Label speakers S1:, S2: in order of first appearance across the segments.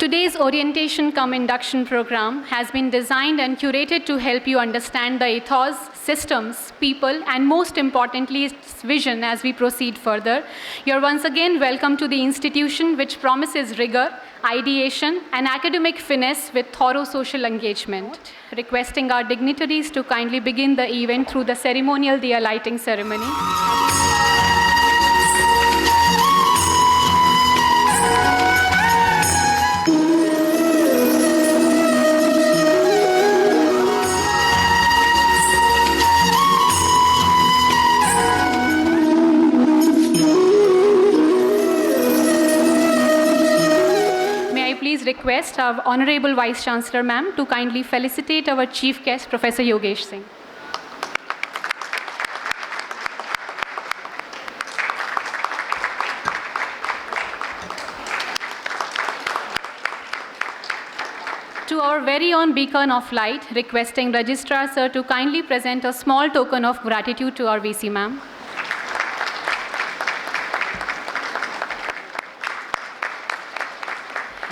S1: Today's orientation cum induction program has been designed and curated to help you understand the ethos, systems, people, and most importantly, its vision as we proceed further. You're once again welcome to the institution which promises rigor, ideation, and academic finesse with thorough social engagement. Requesting our dignitaries to kindly begin the event through the ceremonial diya lighting ceremony. Please request our Honorable Vice Chancellor Ma'am to kindly felicitate our Chief Guest, Professor Yogesh Singh. To our very own beacon of light, requesting Registrar Sir to kindly present a small token of gratitude to our VC Ma'am.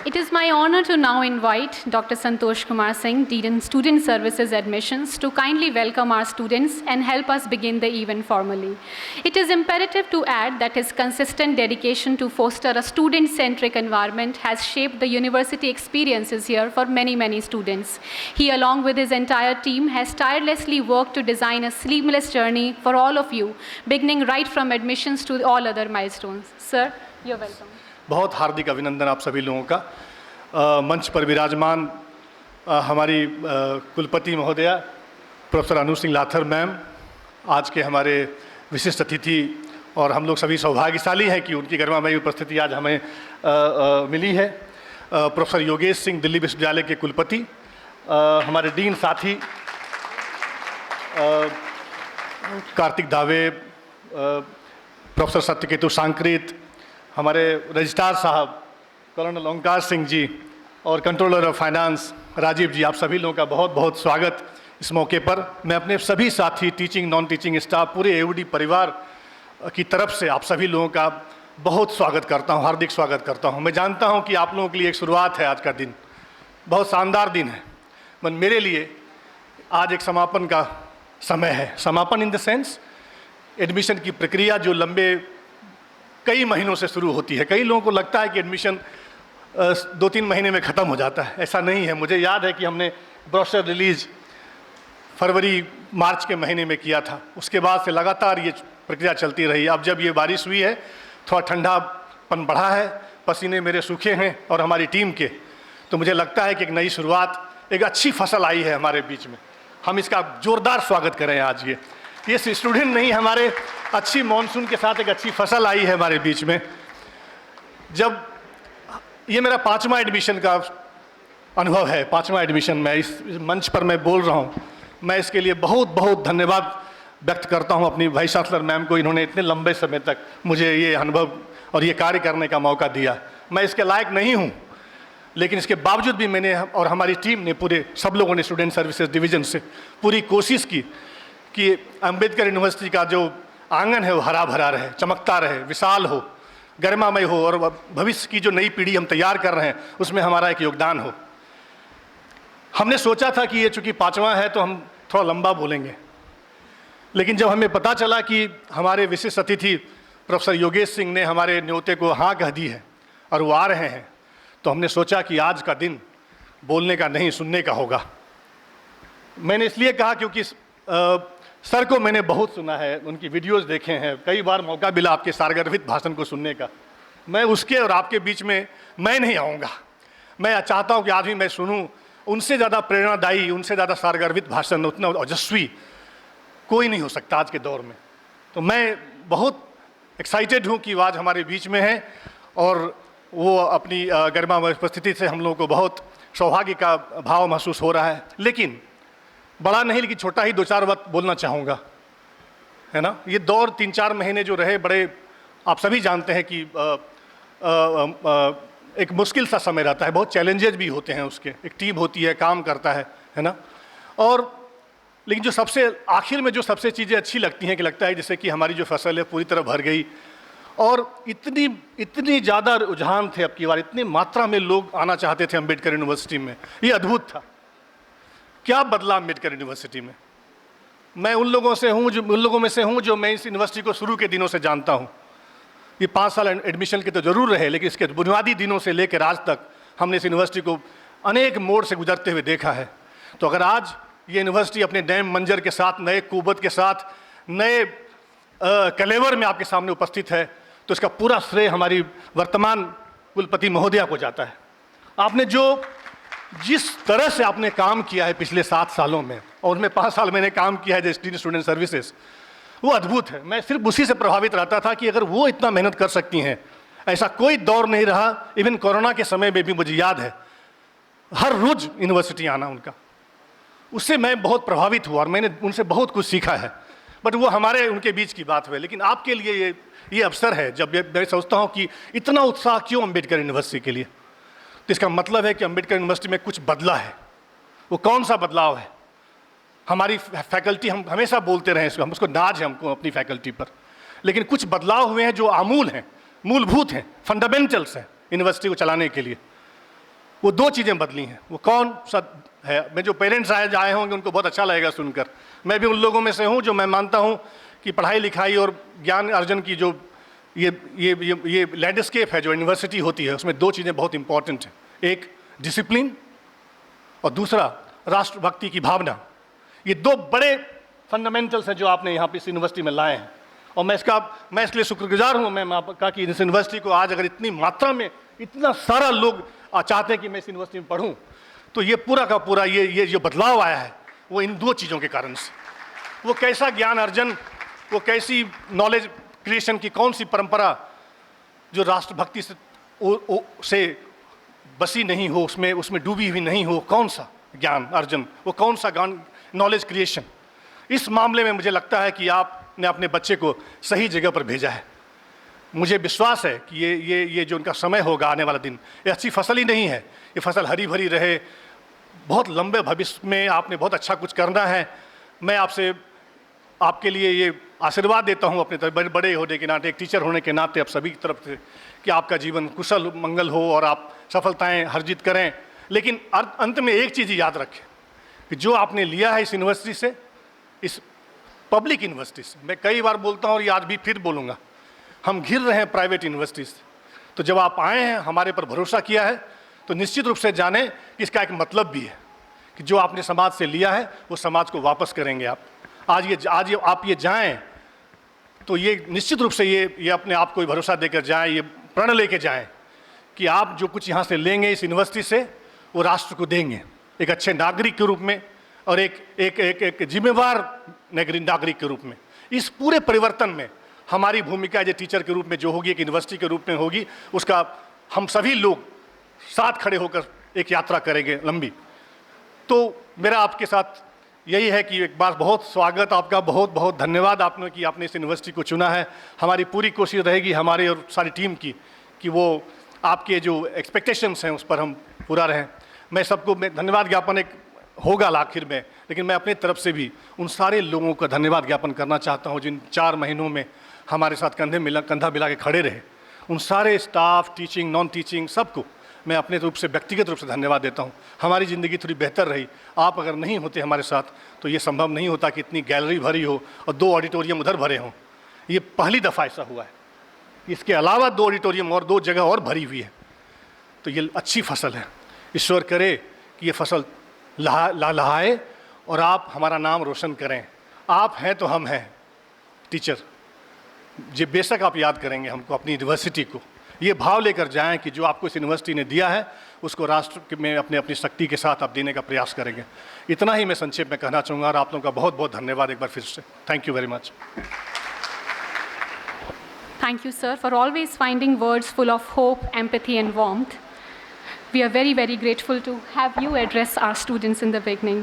S1: It is my honor to now invite Dr. Santosh Kumar Singh, Dean Student Services Admissions, to kindly welcome our students and help us begin the event formally. It is imperative to add that his consistent dedication to foster a student-centric environment has shaped the university experiences here for many, many students. He, along with his entire team, has tirelessly worked to design a seamless journey for all of you, beginning right from admissions to all other milestones. Sir, you're welcome.
S2: बहुत हार्दिक अभिनंदन आप सभी लोगों का। मंच पर विराजमान हमारी कुलपति महोदया प्रोफेसर अनु सिंह लाथर मैम आज के हमारे विशिष्ट अतिथि, और हम लोग सभी सौभाग्यशाली हैं कि उनकी गरिमामयी उपस्थिति आज हमें मिली है। प्रोफेसर योगेश सिंह दिल्ली विश्वविद्यालय के कुलपति, हमारे डीन साथी कार्तिक दावे, प्रोफेसर सत्यकेतु सांकृत, हमारे रजिस्ट्रार साहब कर्नल ओंकार सिंह जी और कंट्रोलर ऑफ फाइनेंस राजीव जी, आप सभी लोगों का बहुत बहुत स्वागत इस मौके पर। मैं अपने सभी साथी, टीचिंग नॉन टीचिंग स्टाफ, पूरे एओडी परिवार की तरफ से आप सभी लोगों का बहुत स्वागत करता हूं, हार्दिक स्वागत करता हूं। मैं जानता हूं कि आप लोगों के लिए एक शुरुआत है, आज का दिन बहुत शानदार दिन है, पर मेरे लिए आज एक समापन का समय है। समापन इन द सेंस एडमिशन की प्रक्रिया जो लंबे कई महीनों से शुरू होती है। कई लोगों को लगता है कि एडमिशन 2-3 महीने में ख़त्म हो जाता है, ऐसा नहीं है। मुझे याद है कि हमने ब्रोशर रिलीज फरवरी मार्च के महीने में किया था, उसके बाद से लगातार ये प्रक्रिया चलती रही। अब जब ये बारिश हुई है, थोड़ा ठंडापन बढ़ा है, पसीने मेरे सूखे हैं और हमारी टीम के, तो मुझे लगता है कि एक नई शुरुआत, एक अच्छी फसल आई है हमारे बीच में। हम इसका ज़ोरदार स्वागत करें आज। ये स्टूडेंट नहीं, हमारे अच्छी मॉनसून के साथ एक अच्छी फसल आई है हमारे बीच में। जब ये मेरा 5वां एडमिशन का अनुभव है, 5वां एडमिशन, मैं इस मंच पर मैं बोल रहा हूँ, मैं इसके लिए बहुत बहुत धन्यवाद व्यक्त करता हूँ अपनी वाइस चांसलर मैम को। इन्होंने इतने लंबे समय तक मुझे ये अनुभव और ये कार्य करने का मौका दिया। मैं इसके लायक नहीं हूँ, लेकिन इसके बावजूद भी मैंने और हमारी टीम ने, पूरे सब लोगों ने स्टूडेंट सर्विसेज डिवीज़न से पूरी कोशिश की कि अम्बेडकर यूनिवर्सिटी का जो आंगन है वो हरा भरा रहे, चमकता रहे, विशाल हो, गरिमामय हो, और भविष्य की जो नई पीढ़ी हम तैयार कर रहे हैं उसमें हमारा एक योगदान हो। हमने सोचा था कि ये चूँकि 5वां है तो हम थोड़ा लंबा बोलेंगे, लेकिन जब हमें पता चला कि हमारे विशिष्ट अतिथि प्रोफेसर योगेश सिंह ने हमारे न्योते को हाँ कह दी है और वो आ रहे हैं, तो हमने सोचा कि आज का दिन बोलने का नहीं, सुनने का होगा। मैंने इसलिए कहा क्योंकि सर को मैंने बहुत सुना है, उनकी वीडियोस देखे हैं, कई बार मौका मिला आपके सारगर्भित भाषण को सुनने का। मैं उसके और आपके बीच में मैं नहीं आऊँगा। मैं चाहता हूँ कि आज भी मैं सुनूँ, उनसे ज़्यादा प्रेरणादायी, उनसे ज़्यादा सारगर्भित भाषण, उतना ओजस्वी कोई नहीं हो सकता आज के दौर में। तो मैं बहुत एक्साइटेड हूँ कि आज हमारे बीच में है, और वो अपनी गरिमामय उपस्थिति से हम लोगों को बहुत सौभाग्य का भाव महसूस हो रहा है। लेकिन बड़ा नहीं, लेकिन छोटा ही 2-4 बात बोलना चाहूँगा, है ना। ये दौर 3-4 महीने जो रहे, बड़े आप सभी जानते हैं कि एक मुश्किल सा समय रहता है, बहुत चैलेंजेस भी होते हैं उसके। एक टीम होती है, काम करता है ना। और लेकिन जो सबसे आखिर में जो सबसे चीज़ें अच्छी लगती हैं कि लगता है जैसे कि हमारी जो फसल है पूरी तरह भर गई और इतनी ज़्यादा रुझान थे अब की बार, इतनी मात्रा में लोग आना चाहते थे अम्बेडकर यूनिवर्सिटी में, ये अद्भुत था। क्या बदला अम्बेडकर यूनिवर्सिटी में। मैं उन लोगों में से हूँ जो मैं इस यूनिवर्सिटी को शुरू के दिनों से जानता हूँ। ये 5 साल एडमिशन के तो जरूर रहे, लेकिन इसके बुनियादी दिनों से लेकर आज तक हमने इस यूनिवर्सिटी को अनेक मोड़ से गुजरते हुए देखा है। तो अगर आज ये यूनिवर्सिटी अपने नए मंजर के साथ, नए कुव्वत के साथ, नए कलेवर में आपके सामने उपस्थित है, तो इसका पूरा श्रेय हमारी वर्तमान कुलपति महोदया को जाता है। आपने जिस तरह से आपने काम किया है पिछले 7 सालों में, और उसमें 5 साल मैंने काम किया है जैसे स्टूडेंट सर्विसेज, वो अद्भुत है। मैं सिर्फ उसी से प्रभावित रहता था कि अगर वो इतना मेहनत कर सकती हैं, ऐसा कोई दौर नहीं रहा। इवन कोरोना के समय में भी मुझे याद है हर रोज यूनिवर्सिटी आना उनका, उससे मैं बहुत प्रभावित हुआ और मैंने उनसे बहुत कुछ सीखा है। बट वो हमारे उनके बीच की बात है। लेकिन आपके लिए ये अवसर है जब मैं सोचता हूँ कि इतना उत्साह क्यों अम्बेडकर यूनिवर्सिटी के लिए, तो इसका मतलब है कि अम्बेडकर यूनिवर्सिटी में कुछ बदला है। वो कौन सा बदलाव है? हमारी फैकल्टी, हम हमेशा बोलते रहे इसको, हम उसको नाज है हमको अपनी फैकल्टी पर, लेकिन कुछ बदलाव हुए हैं जो आमूल हैं, मूलभूत हैं, फंडामेंटल्स हैं यूनिवर्सिटी को चलाने के लिए। वो 2 चीज़ें बदली हैं। वो कौन सा है? मैं जो पेरेंट्स आए होंगे उनको बहुत अच्छा लगेगा सुनकर। मैं भी उन लोगों में से हूँ जो मैं मानता हूँ कि पढ़ाई लिखाई और ज्ञान अर्जन की जो ये लैंडस्केप है जो यूनिवर्सिटी होती है, उसमें 2 चीज़ें बहुत इंपॉर्टेंट हैं। एक डिसिप्लिन और दूसरा राष्ट्रभक्ति की भावना। ये 2 बड़े फंडामेंटल्स हैं जो आपने यहाँ पे इस यूनिवर्सिटी में लाए हैं, और मैं इसके लिए शुक्रगुजार हूँ। मैं आपका कि इस यूनिवर्सिटी को आज अगर इतनी मात्रा में इतना सारा लोग चाहते हैं कि मैं इस यूनिवर्सिटी में पढ़ूँ, तो ये पूरा का पूरा ये जो बदलाव आया है वो इन 2 चीज़ों के कारण से। वो कैसा ज्ञान अर्जन, वो कैसी नॉलेज क्रिएशन की कौन सी परंपरा जो राष्ट्रभक्ति से बसी नहीं हो, उसमें डूबी हुई नहीं हो, कौन सा ज्ञान अर्जन, वो कौन सा ज्ञान नॉलेज क्रिएशन। इस मामले में मुझे लगता है कि आपने अपने बच्चे को सही जगह पर भेजा है। मुझे विश्वास है कि ये जो उनका समय होगा आने वाला दिन, ये अच्छी फसल ही नहीं है, ये फसल हरी भरी रहे, बहुत लंबे भविष्य में आपने बहुत अच्छा कुछ करना है। मैं आपके लिए ये आशीर्वाद देता हूँ अपने बड़े होने के नाते, एक टीचर होने के नाते, आप सभी की तरफ से, कि आपका जीवन कुशल मंगल हो और आप सफलताएं अर्जित करें। लेकिन अंत में एक चीज़ याद रखें कि जो आपने लिया है इस यूनिवर्सिटी से, इस पब्लिक यूनिवर्सिटी से, मैं कई बार बोलता हूँ और ये आज भी फिर बोलूँगा, हम घिर रहे हैं प्राइवेट यूनिवर्सिटी से। तो जब आप आए हैं, हमारे पर भरोसा किया है, तो निश्चित रूप से जाने कि इसका एक मतलब भी है कि जो आपने समाज से लिया है वो समाज को वापस करेंगे आप। आज आप ये जाएं तो ये निश्चित रूप से ये अपने आप को भरोसा देकर जाएं, ये प्रण लेके जाएं कि आप जो कुछ यहाँ से लेंगे इस यूनिवर्सिटी से, वो राष्ट्र को देंगे एक अच्छे नागरिक के रूप में और एक जिम्मेवार नागरिक के रूप में। इस पूरे परिवर्तन में हमारी भूमिका एज ए टीचर के रूप में जो होगी, एक यूनिवर्सिटी के रूप में होगी, उसका हम सभी लोग साथ खड़े होकर एक यात्रा करेंगे लंबी। तो मेरा आपके साथ यही है कि एक बार बहुत स्वागत आपका, बहुत बहुत धन्यवाद आपने कि आपने इस यूनिवर्सिटी को चुना है। हमारी पूरी कोशिश रहेगी, हमारी और सारी टीम की, कि वो आपके जो एक्सपेक्टेशंस हैं उस पर हम पूरा रहें। मैं सबको धन्यवाद ज्ञापन एक होगा आखिर में, लेकिन मैं अपनी तरफ से भी उन सारे लोगों का धन्यवाद ज्ञापन करना चाहता हूँ जिन 4 महीनों में हमारे साथ कंधा मिला के खड़े रहे। उन सारे स्टाफ, टीचिंग, नॉन टीचिंग, सबको मैं अपने रूप से व्यक्तिगत रूप से धन्यवाद देता हूँ। हमारी ज़िंदगी थोड़ी बेहतर रही। आप अगर नहीं होते हमारे साथ तो ये संभव नहीं होता कि इतनी गैलरी भरी हो और 2 ऑडिटोरियम उधर भरे हों। ये पहली दफ़ा ऐसा हुआ है। इसके अलावा 2 ऑडिटोरियम और 2 जगह और भरी हुई है। तो ये अच्छी फसल है। ईश्वर करे कि ये फसल लहलहाए और आप हमारा नाम रोशन करें। आप हैं तो हम हैं टीचर, जो बेशक आप याद करेंगे हमको, अपनी यूनिवर्सिटी को। ये भाव लेकर जाएं कि जो आपको इस यूनिवर्सिटी ने दिया है उसको राष्ट्र में अपनी शक्ति के साथ आप देने का प्रयास करेंगे। इतना ही मैं संक्षेप में कहना चाहूँगा और आप लोगों का बहुत बहुत धन्यवाद एक बार फिर से। Thank you very much.
S1: Thank you, sir, for always finding words full of hope, empathy, and warmth. We are very, very grateful to have you address our students in the beginning.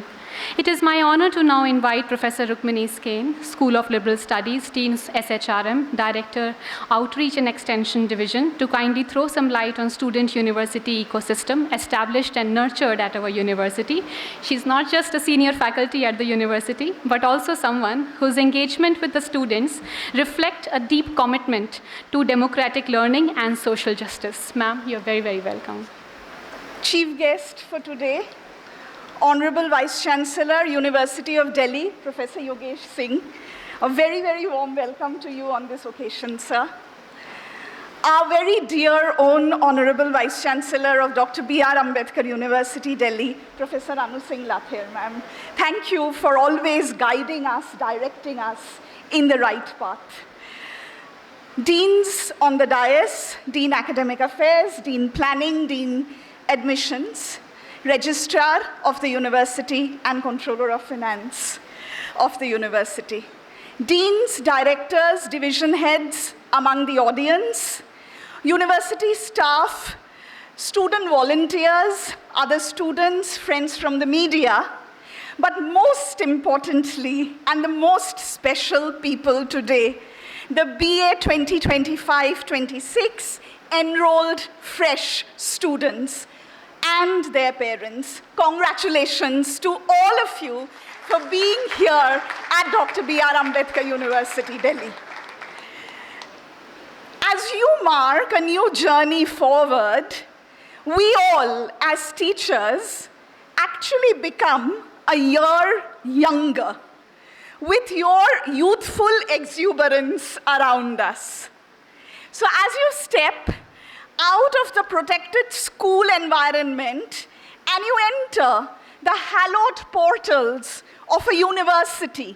S1: It is my honor to now invite Professor Rukmini Skane, School of Liberal Studies, Dean SHRM, Director, Outreach and Extension Division, to kindly throw some light on student university ecosystem established and nurtured at our university. She's not just a senior faculty at the university, but also someone whose engagement with the students reflect a deep commitment to democratic learning and social justice. Ma'am, you're very, very welcome.
S3: Chief guest for today, Honorable Vice Chancellor, University of Delhi, Professor Yogesh Singh. A very, very warm welcome to you on this occasion, sir. Our very dear own Honorable Vice Chancellor of Dr. B.R. Ambedkar University, Delhi, Professor Anu Singh Lathir, ma'am. Thank you for always guiding us, directing us in the right path. Deans on the dais, Dean Academic Affairs, Dean Planning, Dean Admissions, Registrar of the University and Controller of Finance of the University. Deans, directors, division heads among the audience, university staff, student volunteers, other students, friends from the media, but most importantly, and the most special people today, the BA 2025-26 enrolled fresh students and their parents. Congratulations to all of you for being here at Dr. B.R. Ambedkar University, Delhi. As you mark a new journey forward, we all, as teachers, actually become a year younger with your youthful exuberance around us. So as you step out of the protected school environment and you enter the hallowed portals of a university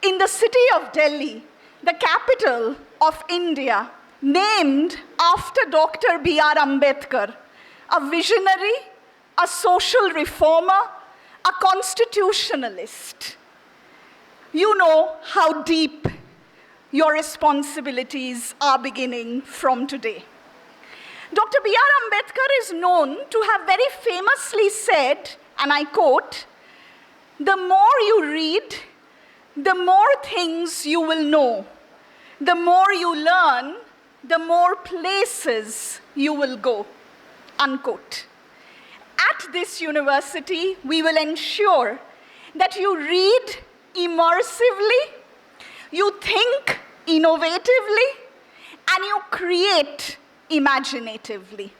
S3: in the city of Delhi, the capital of India, named after Dr. B.R. Ambedkar, a visionary, a social reformer, a constitutionalist. You know how deep your responsibilities are beginning from today. Dr. B.R. Ambedkar is known to have very famously said, and I quote, "The more you read, the more things you will know. The more you learn, the more places you will go," unquote. At this university, we will ensure that you read immersively, you think innovatively, and you create imaginatively.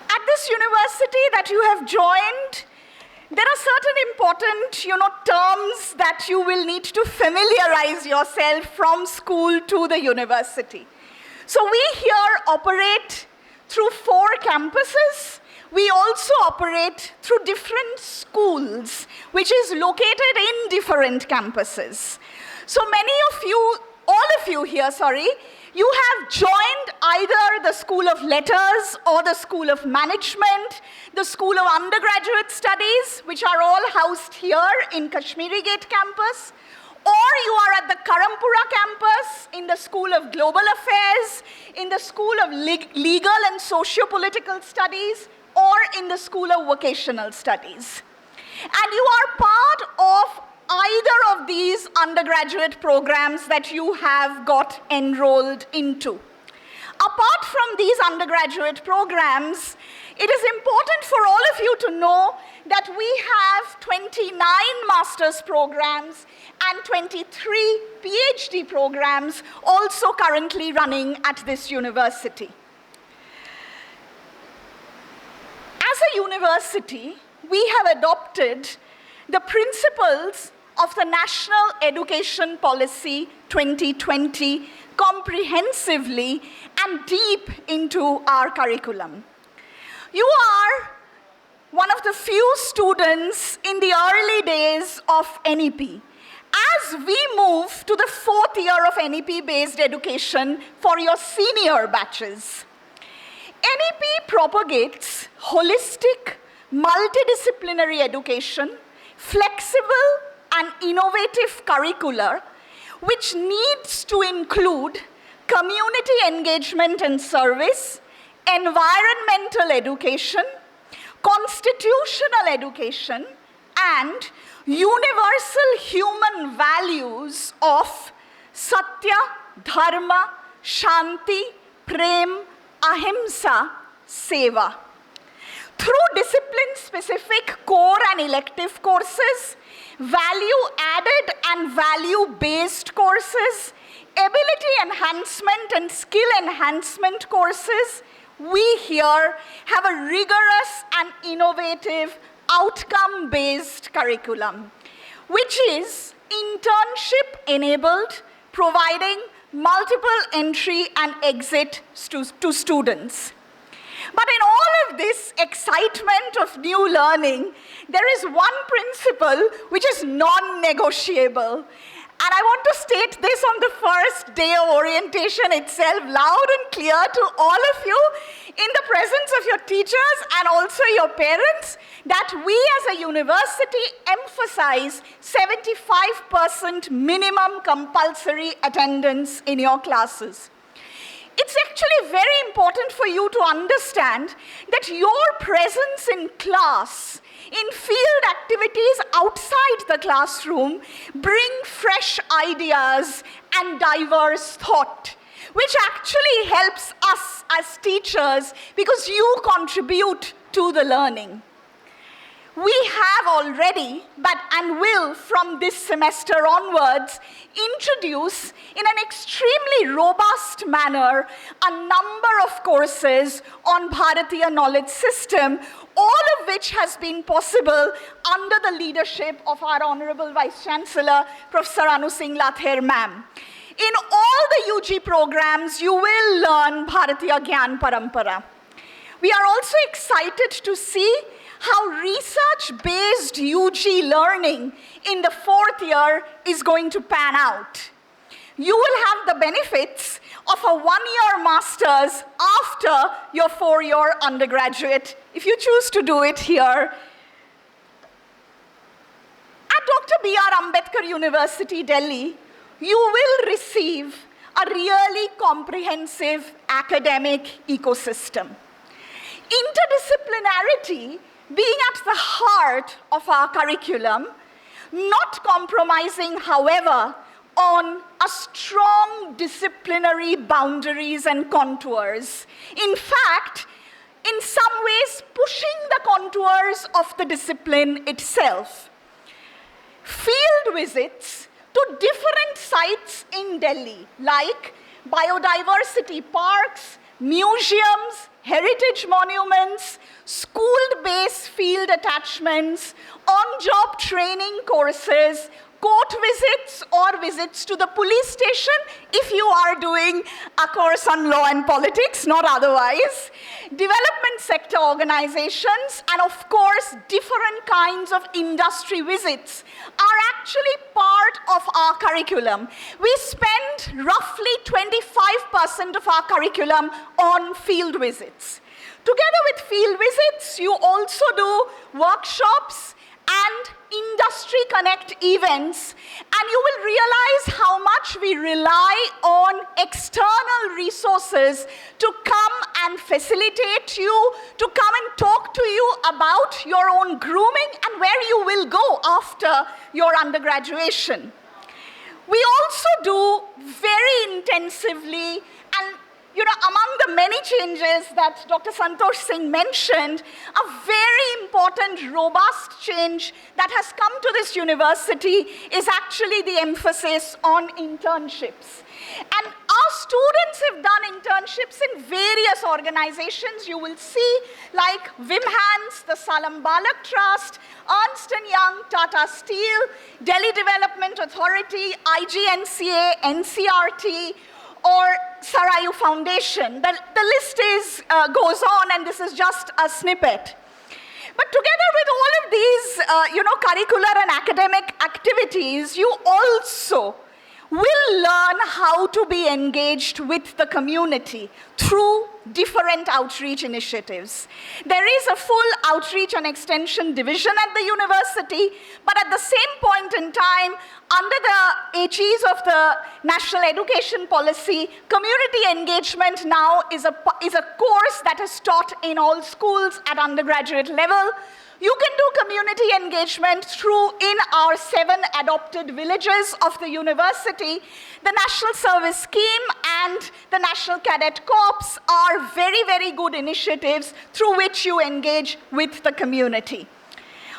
S3: At this university that you have joined, there are certain important, terms that you will need to familiarize yourself from school to the university. So we here operate through 4 campuses. We also operate through different schools, which is located in different campuses. So many of you, all of you here, you have joined either the School of Letters or the School of Management, the School of Undergraduate Studies, which are all housed here in Kashmiri Gate campus, or you are at the Karampura campus in the School of Global Affairs, in the School of Legal and Socio-Political Studies, or in the School of Vocational Studies. And you are part of either of these undergraduate programs that you have got enrolled into. Apart from these undergraduate programs, it is important for all of you to know that we have 29 master's programs and 23 PhD programs also currently running at this university. As a university, we have adopted the principles of the National Education Policy 2020 comprehensively and deep into our curriculum. You are one of the few students in the early days of NEP. As we move to the 4th year of NEP-based education for your senior batches, NEP propagates holistic, multidisciplinary education, flexible and innovative curricula, which needs to include community engagement and service, environmental education, constitutional education, and universal human values of Satya, Dharma, Shanti, Prem, Ahimsa, Seva. Through discipline-specific core and elective courses, value-added and value-based courses, ability enhancement and skill enhancement courses, we here have a rigorous and innovative outcome-based curriculum, which is internship-enabled, providing multiple entry and exit to students. But in all of this excitement of new learning, there is one principle which is non-negotiable. And I want to state this on the first day of orientation itself, loud and clear to all of you, in the presence of your teachers and also your parents, that we as a university emphasize 75% minimum compulsory attendance in your classes. It's actually very important for you to understand that your presence in class, in field activities outside the classroom, bring fresh ideas and diverse thought, which actually helps us as teachers because you contribute to the learning. We have already, and will from this semester onwards, introduce in an extremely robust manner a number of courses on Bharatiya knowledge system, all of which has been possible under the leadership of our Honorable Vice Chancellor, Professor Anu Singh Lather ma'am. In all the UG programs, you will learn Bharatiya Gyan Parampara. We are also excited to see how research-based UG learning in the 4th year is going to pan out. You will have the benefits of a 1-year master's after your 4-year undergraduate, if you choose to do it here. At Dr. B.R. Ambedkar University, Delhi, you will receive a really comprehensive academic ecosystem. Interdisciplinarity being at the heart of our curriculum, not compromising, however, on a strong disciplinary boundaries and contours. In fact, in some ways, pushing the contours of the discipline itself. Field visits to different sites in Delhi, like biodiversity parks, museums, heritage monuments, school-based field attachments, on-job training courses, court visits or visits to the police station if you are doing a course on law and politics, not otherwise, development sector organizations, and of course, different kinds of industry visits are actually part of our curriculum. We spend roughly 25% of our curriculum on field visits. Together with field visits, you also do workshops and industry connect events, and you will realize how much we rely on external resources to come and facilitate you, to come and talk to you about your own grooming and where you will go after your undergraduation. We also do very intensively, and among the many changes that Dr. Santosh Singh mentioned, a very important, robust change that has come to this university is actually the emphasis on internships. And our students have done internships in various organizations. You will see, like Wimhans, the Salam Balak Trust, Ernst & Young, Tata Steel, Delhi Development Authority, IGNCA, NCRT, or Sarayu Foundation. The list goes on, and this is just a snippet. But together with all of these, curricular and academic activities, you also will learn how to be engaged with the community through different outreach initiatives. There is a full outreach and extension division at the university, but at the same point in time, under the aegis of the National Education Policy, community engagement now is a course that is taught in all schools at undergraduate level. You can do community engagement through in our 7 adopted villages of the university. The National Service Scheme and the National Cadet Corps are very, very good initiatives through which you engage with the community.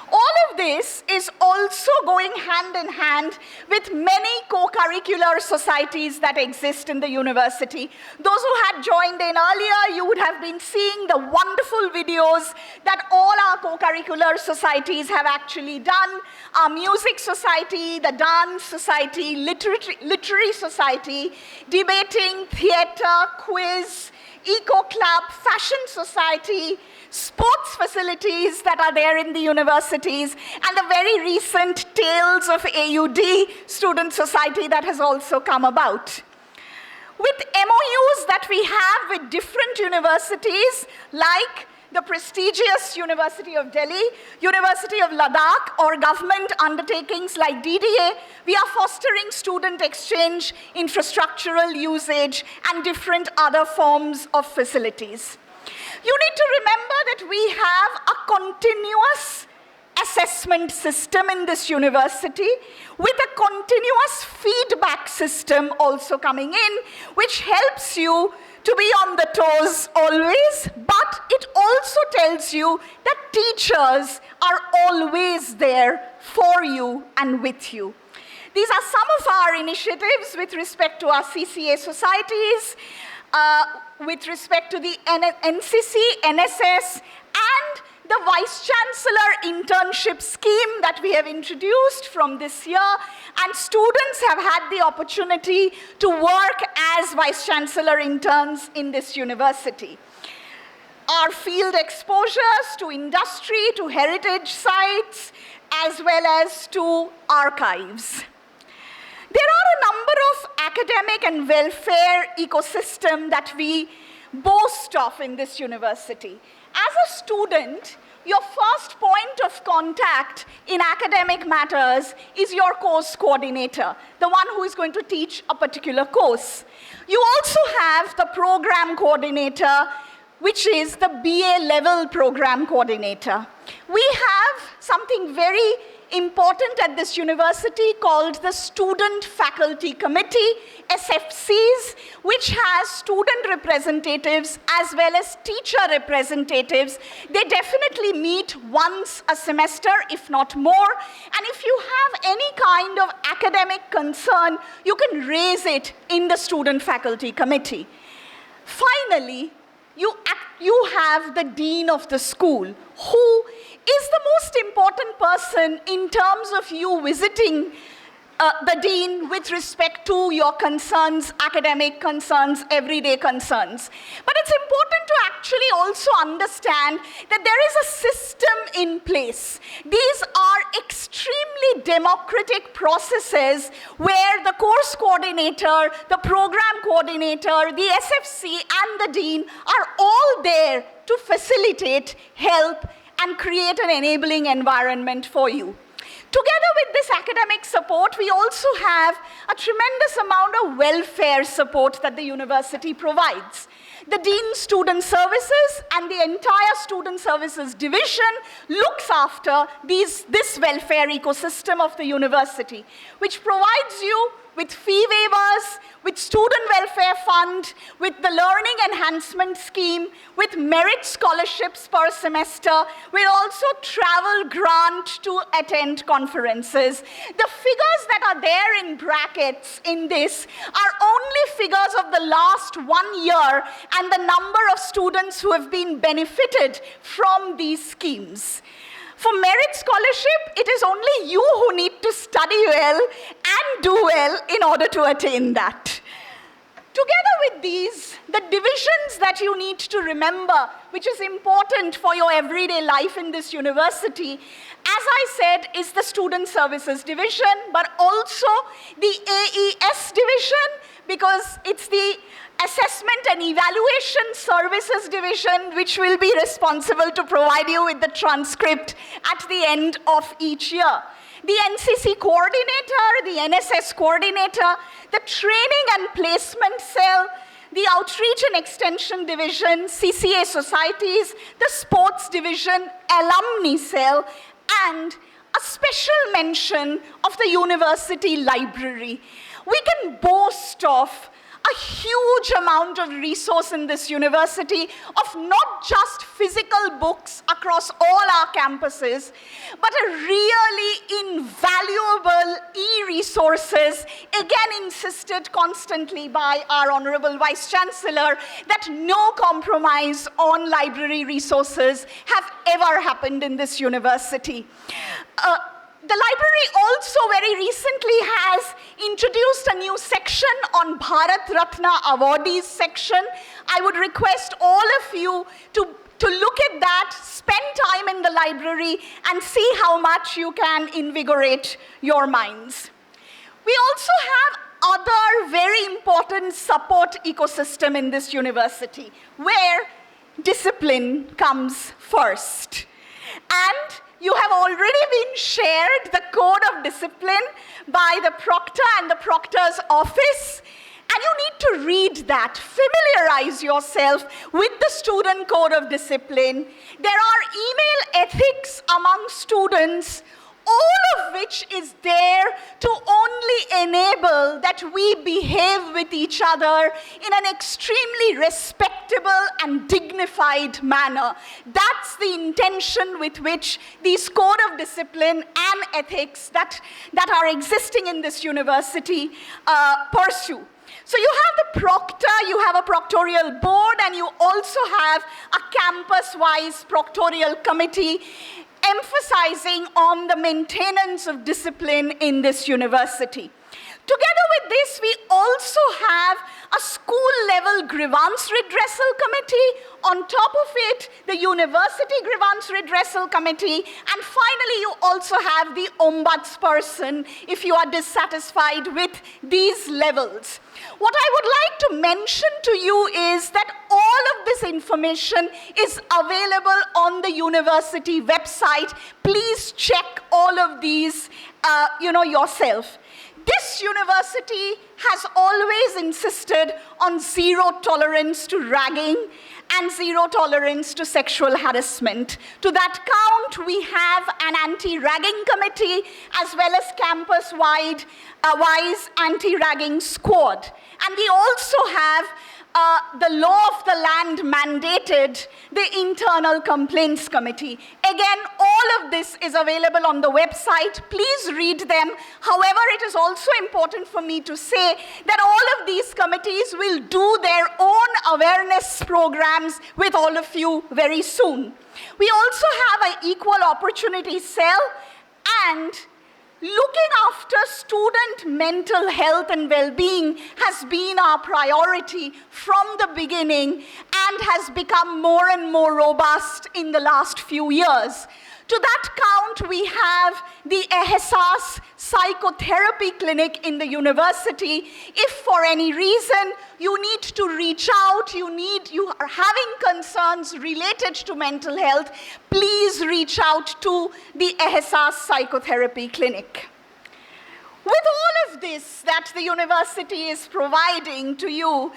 S3: All of this is also going hand in hand with many co-curricular societies that exist in the university. Those who had joined in earlier, you would have been seeing the wonderful videos that all our co-curricular societies have actually done. Our music society, the dance society, literary society, debating, theater, quiz, eco club, fashion society, sports facilities that are there in the universities, and the very recent Tales of AUD student society that has also come about. With MOUs that we have with different universities, like the prestigious University of Delhi, University of Ladakh, or government undertakings like DDA, we are fostering student exchange, infrastructural usage, and different other forms of facilities. You need to remember that we have a continuous assessment system in this university with a continuous feedback system also coming in, which helps you to be on the toes always, but it also tells you that teachers are always there for you and with you. These are some of our initiatives with respect to our CCA societies, with respect to the NCC, NSS, and the Vice Chancellor internship scheme that we have introduced from this year, and students have had the opportunity to work as Vice Chancellor interns in this university. Our field exposures to industry, to heritage sites, as well as to archives. There are a number of academic and welfare ecosystem that we boast of in this university. As a student, your first point of contact in academic matters is your course coordinator, the one who is going to teach a particular course. You also have the program coordinator, which is the BA level program coordinator. We have something very important at this university called the Student Faculty Committee, SFCs, which has student representatives as well as teacher representatives. They definitely meet once a semester, if not more. And if you have any kind of academic concern, you can raise it in the Student Faculty Committee. Finally, you have the dean of the school, who is the most important person in terms of you visiting the dean with respect to your concerns, academic concerns, everyday concerns. But it's important to actually also understand that there is a system in place. These are extremely democratic processes where the course coordinator, the program coordinator, the SFC, and the dean are all there to facilitate, help, and create an enabling environment for you. Together with this academic support, we also have a tremendous amount of welfare support that the university provides. The Dean Student Services and the entire Student Services Division looks after this welfare ecosystem of the university, which provides you with fee waivers, with student welfare fund, with the learning enhancement scheme, with merit scholarships per semester, with also travel grant to attend conferences. The figures that are there in brackets in this are only figures of the last 1 year and the number of students who have been benefited from these schemes. For merit scholarship, it is only you who need to study well and do well in order to attain that. Together with these, the divisions that you need to remember, which is important for your everyday life in this university, as I said, is the Student Services Division, but also the AES Division, because it's the Assessment and Evaluation Services Division, which will be responsible to provide you with the transcript at the end of each year. The NCC coordinator, the NSS coordinator, the training and placement cell, the outreach and extension division, CCA societies, the sports division, alumni cell, and a special mention of the university library. We can boast of a huge amount of resource in this university of not just physical books across all our campuses, but a really invaluable e-resources, again insisted constantly by our Honorable Vice Chancellor that no compromise on library resources have ever happened in this university. The library also very recently has introduced a new section on Bharat Ratna awardees section. I would request all of you to look at that, spend time in the library, and see how much you can invigorate your minds. We also have other very important support ecosystem in this university, where discipline comes first. And you have already been shared the code of discipline by the proctor and the proctor's office, and you need to read that, familiarize yourself with the student code of discipline. There are email ethics among students, all of which is there to only enable that we behave with each other in an extremely respectable and dignified manner. That's the intention with which these code of discipline and ethics that are existing in this university pursue. So you have the proctor, you have a proctorial board, and you also have a campus-wise proctorial committee emphasizing on the maintenance of discipline in this university. Together with this, we also have a school-level grievance redressal committee. On top of it, the university grievance redressal committee. And finally, you also have the ombudsperson if you are dissatisfied with these levels. What I would like to mention to you is that all of this information is available on the university website. Please check all of these yourself. This university has always insisted on zero tolerance to ragging and zero tolerance to sexual harassment. To that count, we have an anti-ragging committee as well as campus-wide anti-ragging squad. And we also have the law of the land mandated the internal complaints committee. Again, all of this is available on the website. Please read them. However, it is also important for me to say that all of these committees will do their own awareness programs with all of you very soon. We also have an equal opportunity cell, and looking after student mental health and well-being has been our priority from the beginning and has become more and more robust in the last few years. To that count, we have the EHSAS psychotherapy clinic in the university. If for any reason you need to reach out, you are having concerns related to mental health, please reach out to the EHSAS psychotherapy clinic. With all of this that the university is providing to you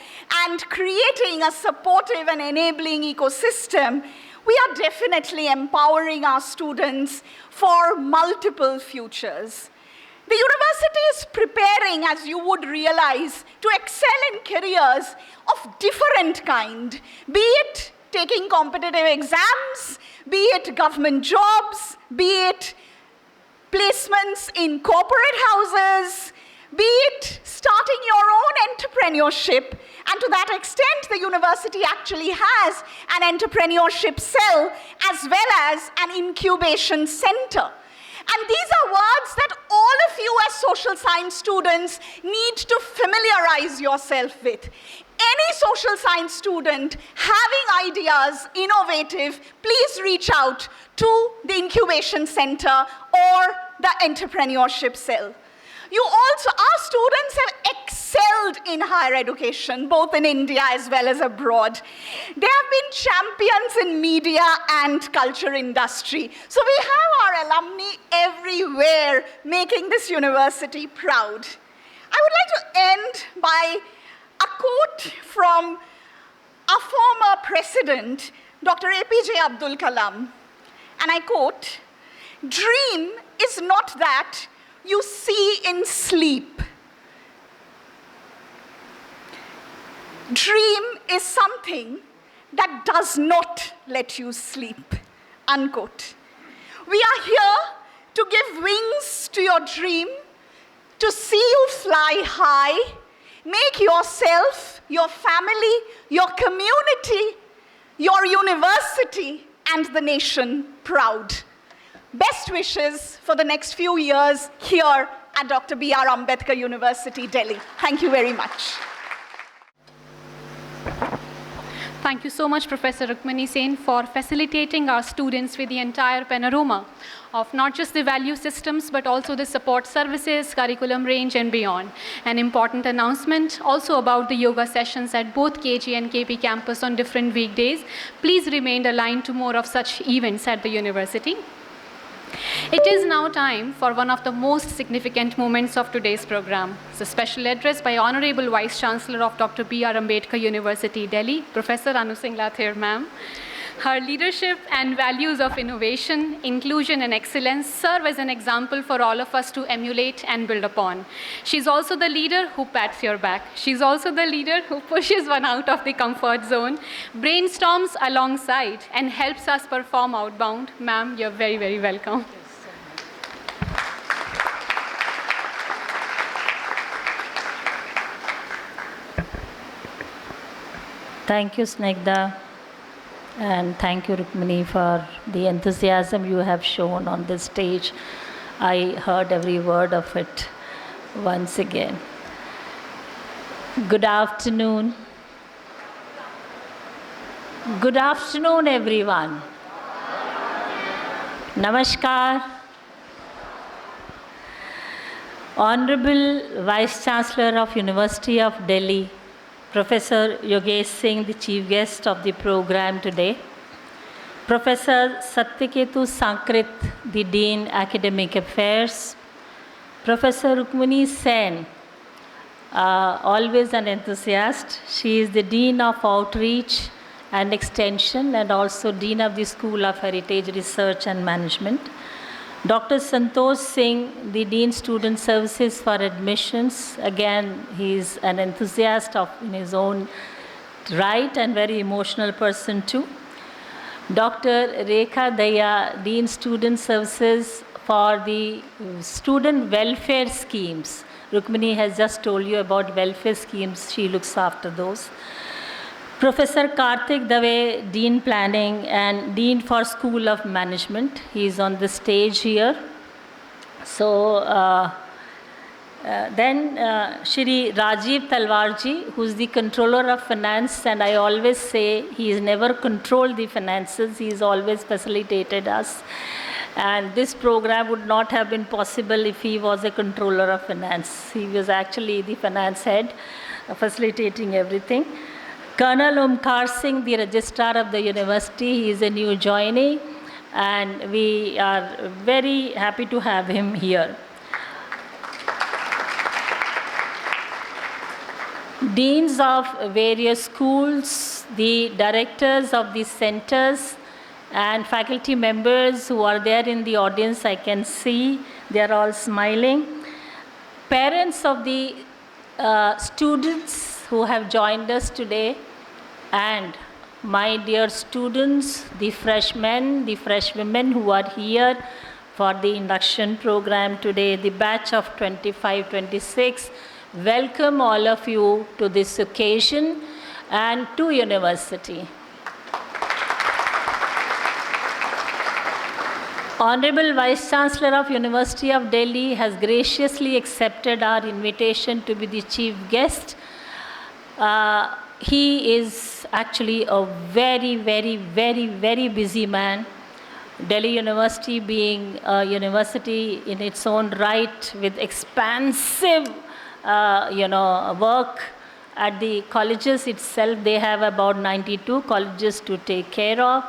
S3: and creating a supportive and enabling ecosystem, we are definitely empowering our students for multiple futures. The university is preparing, as you would realize, to excel in careers of different kind, be it taking competitive exams, be it government jobs, be it placements in corporate houses, be it starting your own entrepreneurship. And to that extent, the university actually has an entrepreneurship cell as well as an incubation center. And these are words that all of you as social science students need to familiarize yourself with. Any social science student having ideas, innovative, please reach out to the incubation center or the entrepreneurship cell. You also, our students have excelled in higher education, both in India as well as abroad. They have been champions in media and culture industry. So we have our alumni everywhere making this university proud. I would like to end by a quote from our former president, Dr. APJ Abdul Kalam. And I quote, "Dream is not that you see in sleep. Dream is something that does not let you sleep," unquote. We are here to give wings to your dream, to see you fly high, make yourself, your family, your community, your university, and the nation proud. Best wishes for the next few years here at Dr. B.R. Ambedkar University, Delhi. Thank you very much.
S1: Thank you so much, Professor Rukmini Sen, for facilitating our students with the entire panorama of not just the value systems, but also the support services, curriculum range, and beyond. An important announcement also about the yoga sessions at both KG and KP campus on different weekdays. Please remain aligned to more of such events at the university. It is now time for one of the most significant moments of today's program. It's a special address by Honorable Vice Chancellor of Dr. B.R. Ambedkar University, Delhi, Professor Anu Singh Lathir, ma'am. Her leadership and values of innovation, inclusion, and excellence serve as an example for all of us to emulate and build upon. She's also the leader who pats your back. She's also the leader who pushes one out of the comfort zone, brainstorms alongside, and helps us perform outbound. Ma'am, you're very, very welcome.
S4: Thank you, Snegdha. And thank you, Rukmini, for the enthusiasm you have shown on this stage. I heard every word of it once again. Good afternoon. Good afternoon, everyone. Namaskar. Honorable Vice Chancellor of University of Delhi, Professor Yogesh Singh, the chief guest of the program today. Professor Satyaketu Sankrit, the Dean Academic Affairs. Professor Rukmini Sen, always an enthusiast. She is the Dean of Outreach and Extension and also Dean of the School of Heritage Research and Management. Dr. Santosh Singh, the Dean Student Services for Admissions. Again, he's an enthusiast in his own right and very emotional person too. Dr. Rekha Daya, Dean Student Services for the Student Welfare Schemes. Rukmini has just told you about welfare schemes. She looks after those. Professor Karthik Dave, Dean Planning and Dean for School of Management. He is on the stage here. So then Shri Rajiv Talwarji, who is the Controller of Finance, and I always say he has never controlled the finances, he has always facilitated us. And this program would not have been possible if he was a Controller of Finance. He was actually the finance head, facilitating everything. Colonel Omkar Singh, the Registrar of the University, he is a new joinee, and we are very happy to have him here. Deans of various schools, the directors of the centers, and faculty members who are there in the audience, I can see they are all smiling. Parents of the students who have joined us today, and my dear students, the freshmen, the freshwomen who are here for the induction program today, the batch of 25-26, welcome all of you to this occasion and to university. Honorable Vice Chancellor of University of Delhi has graciously accepted our invitation to be the chief guest. He is actually a very, very, very, very busy man. Delhi University being a university in its own right with expansive, work at the colleges itself. They have about 92 colleges to take care of.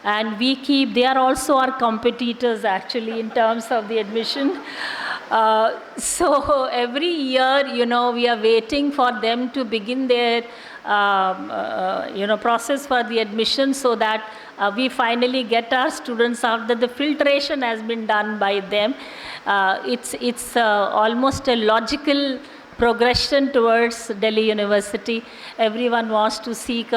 S4: And they are also our competitors actually in terms of the admission. So every year, we are waiting for them to begin their, process for the admission so that we finally get our students after the filtration has been done by them. It's almost a logical progression towards Delhi University. Everyone wants to seek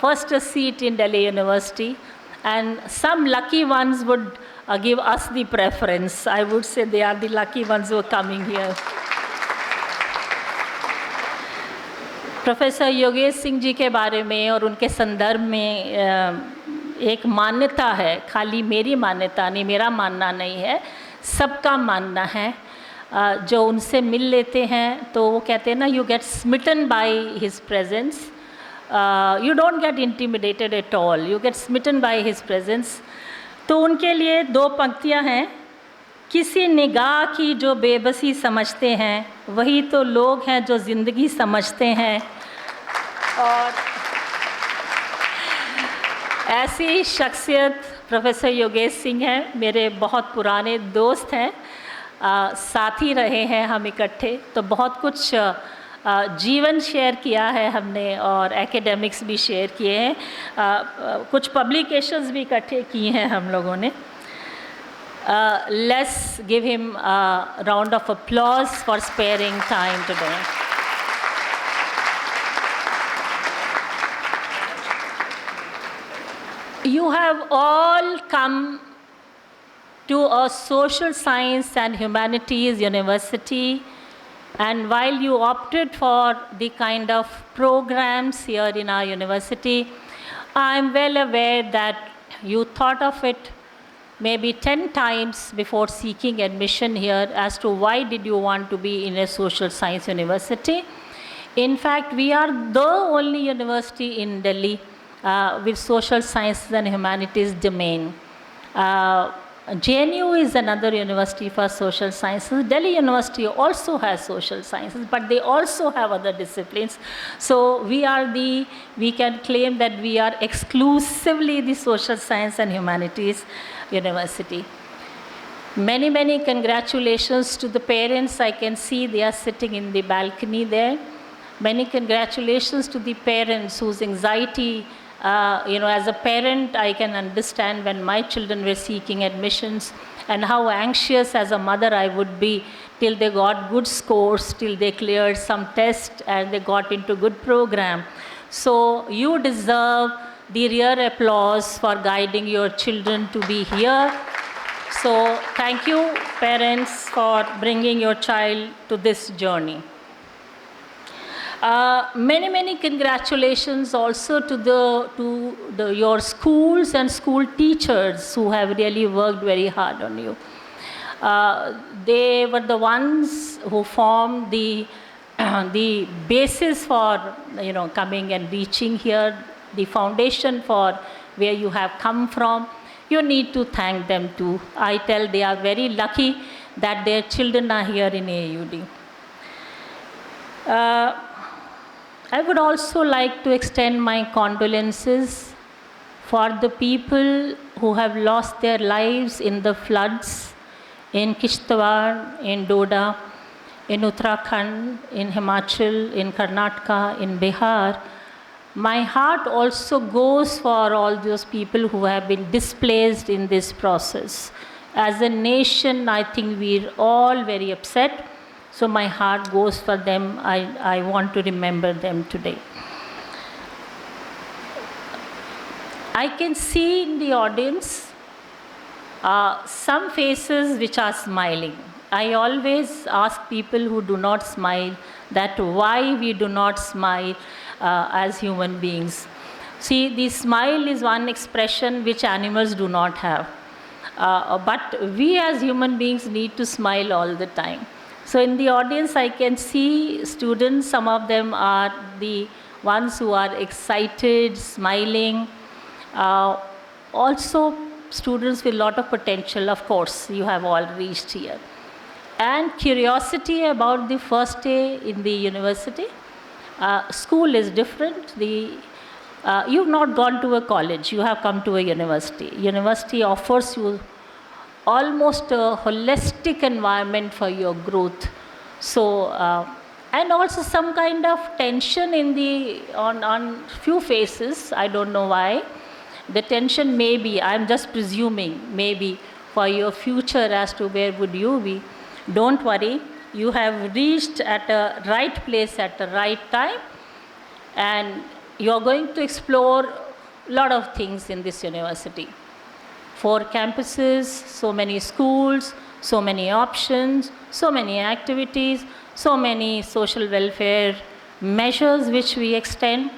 S4: first a seat in Delhi University, and some lucky ones would give us the preference. I would say they are the lucky ones who are coming here. Professor Yogesh Singh ji के बारे में और उनके संदर्भ में एक मान्यता है, खाली मेरी मान्यता नहीं, मेरा मानना नहीं है, सबका मानना है। जो उनसे मिल लेते हैं तो वो कहते हैं ना, you get smitten by his presence, you don't get intimidated at all, you get smitten by his presence. तो उनके लिए दो पंक्तियां हैं। किसी निगाह की जो बेबसी समझते हैं, वही तो लोग हैं जो ज़िंदगी समझते हैं। और ऐसी शख्सियत प्रोफेसर योगेश सिंह हैं, मेरे बहुत पुराने दोस्त हैं, साथी रहे हैं हम इकट्ठे, तो बहुत कुछ जीवन शेयर किया है हमने और एकेडमिक्स भी शेयर किए हैं, कुछ पब्लिकेशंस भी इकट्ठे किए हैं हम लोगों ने। Let's give him a round of applause for sparing time today. You have all come to a social science and humanities university, and while you opted for the kind of programs here in our university, I am well aware that you thought of it maybe 10 times before seeking admission here as to why did you want to be in a social science university. In fact, we are the only university in Delhi with social sciences and humanities domain. JNU is another university for social sciences. Delhi University also has social sciences, but they also have other disciplines. So we can claim that we are exclusively the social science and humanities university. Many, many congratulations to the parents. I can see they are sitting in the balcony there. Many congratulations to the parents whose anxiety, as a parent, I can understand when my children were seeking admissions and how anxious as a mother I would be till they got good scores, till they cleared some test and they got into good program. So you deserve the real applause for guiding your children to be here. So thank you, parents, for bringing your child to this journey. Many, many congratulations also to your schools and school teachers who have really worked very hard on you. They were the ones who formed the basis for coming and reaching here, the foundation for where you have come from. You need to thank them too. I tell they are very lucky that their children are here in AUD. I would also like to extend my condolences for the people who have lost their lives in the floods in Kishtwar, in Doda, in Uttarakhand, in Himachal, in Karnataka, in Bihar. My heart also goes for all those people who have been displaced in this process. As a nation, I think we're all very upset. So my heart goes for them. I want to remember them today. I can see in the audience some faces which are smiling. I always ask people who do not smile that why we do not smile as human beings. See, the smile is one expression which animals do not have. but we as human beings need to smile all the time. So in the audience, I can see students, some of them are the ones who are excited, smiling. Also, students with a lot of potential, of course, you have all reached here. And curiosity about the first day in the university. School is different. You've not gone to a college, you have come to a university. University offers you almost a holistic environment for your growth. So, and also some kind of tension on few faces, I don't know why. The tension may be, I'm just presuming, maybe for your future as to where would you be. Don't worry, you have reached at a right place at the right time, and you're going to explore a lot of things in this university. 4 campuses, so many schools, so many options, so many activities, so many social welfare measures which we extend.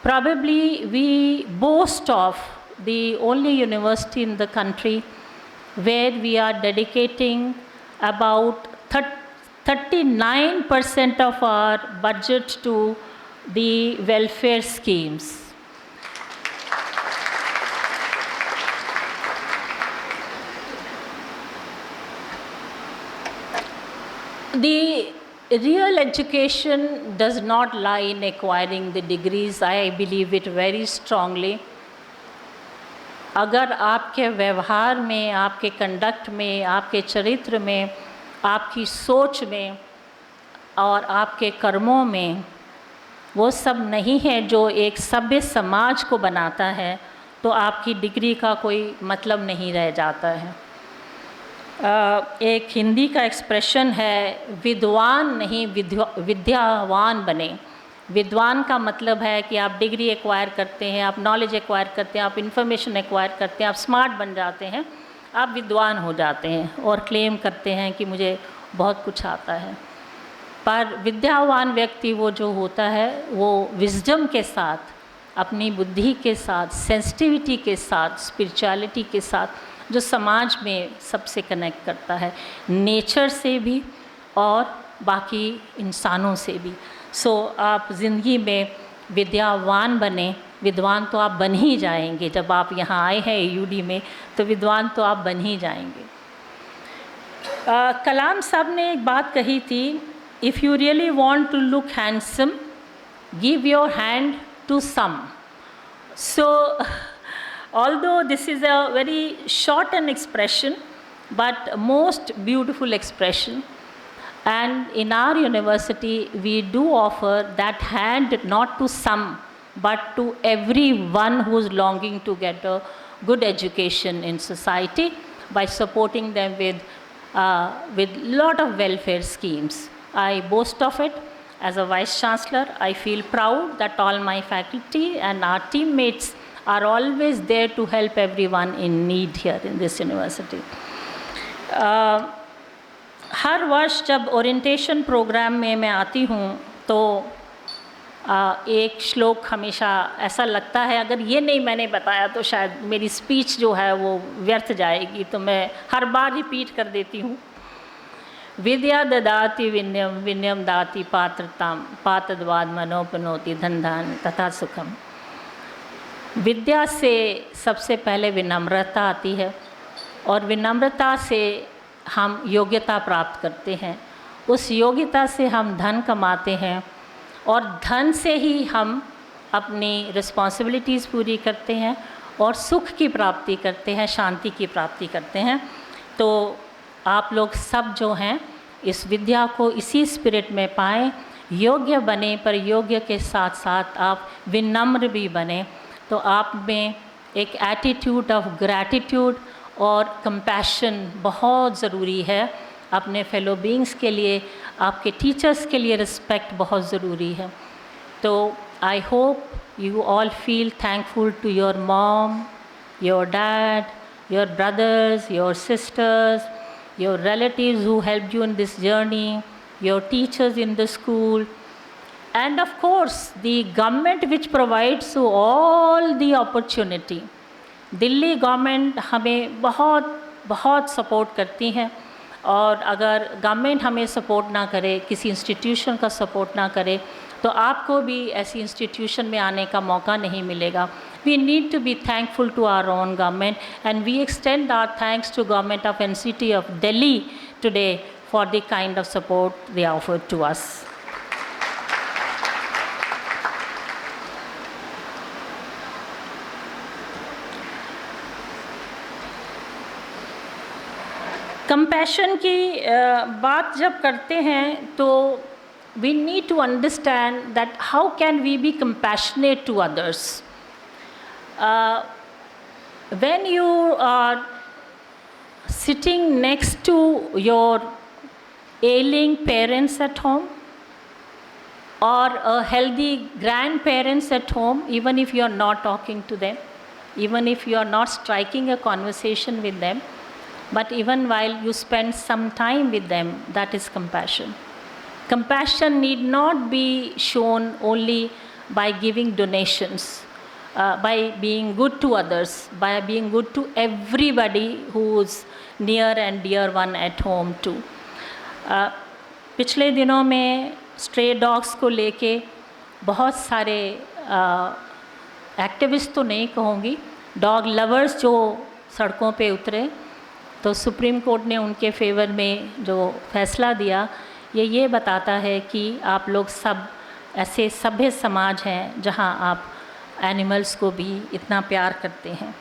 S4: Probably we boast of the only university in the country where we are dedicating about 39% of our budget to the welfare schemes. The real education does not lie in acquiring the degrees. I believe it very strongly. अगर आपके व्यवहार में, आपके conduct में, आपके चरित्र में, आपकी सोच में और आपके कर्मों में वो सब नहीं है जो एक सभ्य समाज को बनाता है, तो आपकी डिग्री का कोई मतलब नहीं रह जाता है। एक हिंदी का एक्सप्रेशन है, विद्वान नहीं विद्यावान बने। विद्वान का मतलब है कि आप डिग्री एक्वायर करते हैं, आप नॉलेज एक्वायर करते हैं, आप इन्फॉर्मेशन एक्वायर करते हैं, आप स्मार्ट बन जाते हैं, आप विद्वान हो जाते हैं और क्लेम करते हैं कि मुझे बहुत कुछ आता है। पर विद्यावान व्यक्ति वो जो होता है वो विजडम के साथ, अपनी बुद्धि के साथ, सेंसिटिविटी के साथ, स्पिरिचुअलिटी के साथ, जो समाज में सबसे कनेक्ट करता है, नेचर से भी और बाकी इंसानों से भी। सो आप ज़िंदगी में विद्यावान बने। विद्वान तो आप बन ही जाएंगे, जब आप यहाँ आए हैं यूडी में तो विद्वान तो आप बन ही जाएंगे। कलाम साहब ने एक बात कही थी, if you really want to look handsome give your hand to some. So although this is a very shortened expression but most beautiful expression, and in our university we do offer that hand not to some but to everyone who is longing to get a good education in society by supporting them with lot of welfare schemes. I boast of it. As a Vice Chancellor, I feel proud that all my faculty and our teammates are always there to help everyone in need here in this university. हर वर्ष जब orientation programme में मैं आती हूँ तो एक श्लोक हमेशा ऐसा लगता है, अगर ये नहीं मैंने बताया तो शायद मेरी स्पीच जो है वो व्यर्थ जाएगी, तो मैं हर बार रिपीट कर देती हूँ। विद्या ददाति विनयम, विनयम दाति पात्रताम, पात्रद्वाद मनोपनोति धनधान तथा सुखम। विद्या से सबसे पहले विनम्रता आती है और विनम्रता से हम योग्यता प्राप्त करते हैं, उस योग्यता से हम धन कमाते हैं और धन से ही हम अपनी रिस्पॉन्सिबिलिटीज़ पूरी करते हैं और सुख की प्राप्ति करते हैं, शांति की प्राप्ति करते हैं। तो आप लोग सब जो हैं इस विद्या को इसी स्पिरिट में पाएँ, योग्य बने, पर योग्य के साथ साथ आप विनम्र भी बने। तो आप में एक एटीट्यूड ऑफ ग्रैटिट्यूड और कंपैशन बहुत ज़रूरी है। अपने फेलो बीइंग्स के लिए, आपके टीचर्स के लिए रिस्पेक्ट बहुत ज़रूरी है। तो I hope you all feel thankful to your mom, your dad, your brothers, your sisters, your relatives who helped you in this journey, your teachers in the school, and of course the government which provides you all the opportunity. Delhi government हमें बहुत बहुत support करती हैं, और अगर government हमें support ना करे, किसी इंस्टीट्यूशन का सपोर्ट ना करे, तो आपको भी ऐसी इंस्टीट्यूशन में आने का मौका नहीं मिलेगा. We need to be thankful to our own government, and we extend our thanks to government of NCT of Delhi today for the kind of support they offered to us. Compassion की बात जब करते हैं तो we need to understand that how can we be compassionate to others. When you are sitting next to your ailing parents at home or a healthy grandparents at home, even if you are not talking to them, even if you are not striking a conversation with them, but even while you spend some time with them, that is compassion. Compassion need not be shown only by giving donations, by being good to others, by being good to everybody who's near and dear one at home too. पिछले दिनों में stray dogs को लेके बहुत सारे activist तो नहीं कहूँगी, डॉग लवर्स जो सड़कों पे उतरे, तो सुप्रीम कोर्ट ने उनके फेवर में जो फैसला दिया, ये बताता है कि आप लोग सब ऐसे सभ्य समाज हैं जहां आप एनिमल्स को भी इतना प्यार करते हैं.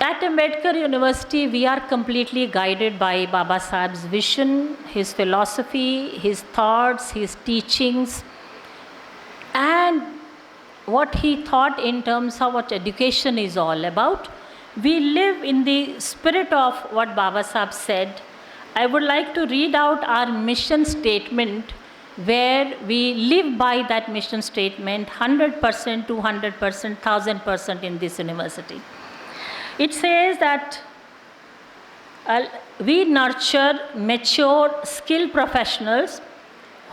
S4: At Ambedkar University, we are completely guided by Baba Saheb's vision, his philosophy, his thoughts, his teachings, and what he thought in terms of what education is all about. We live in the spirit of what Baba Saheb said. I would like to read out our mission statement, where we live by that mission statement 100%, 200%, 1000% in this university. It says that we nurture mature, skilled professionals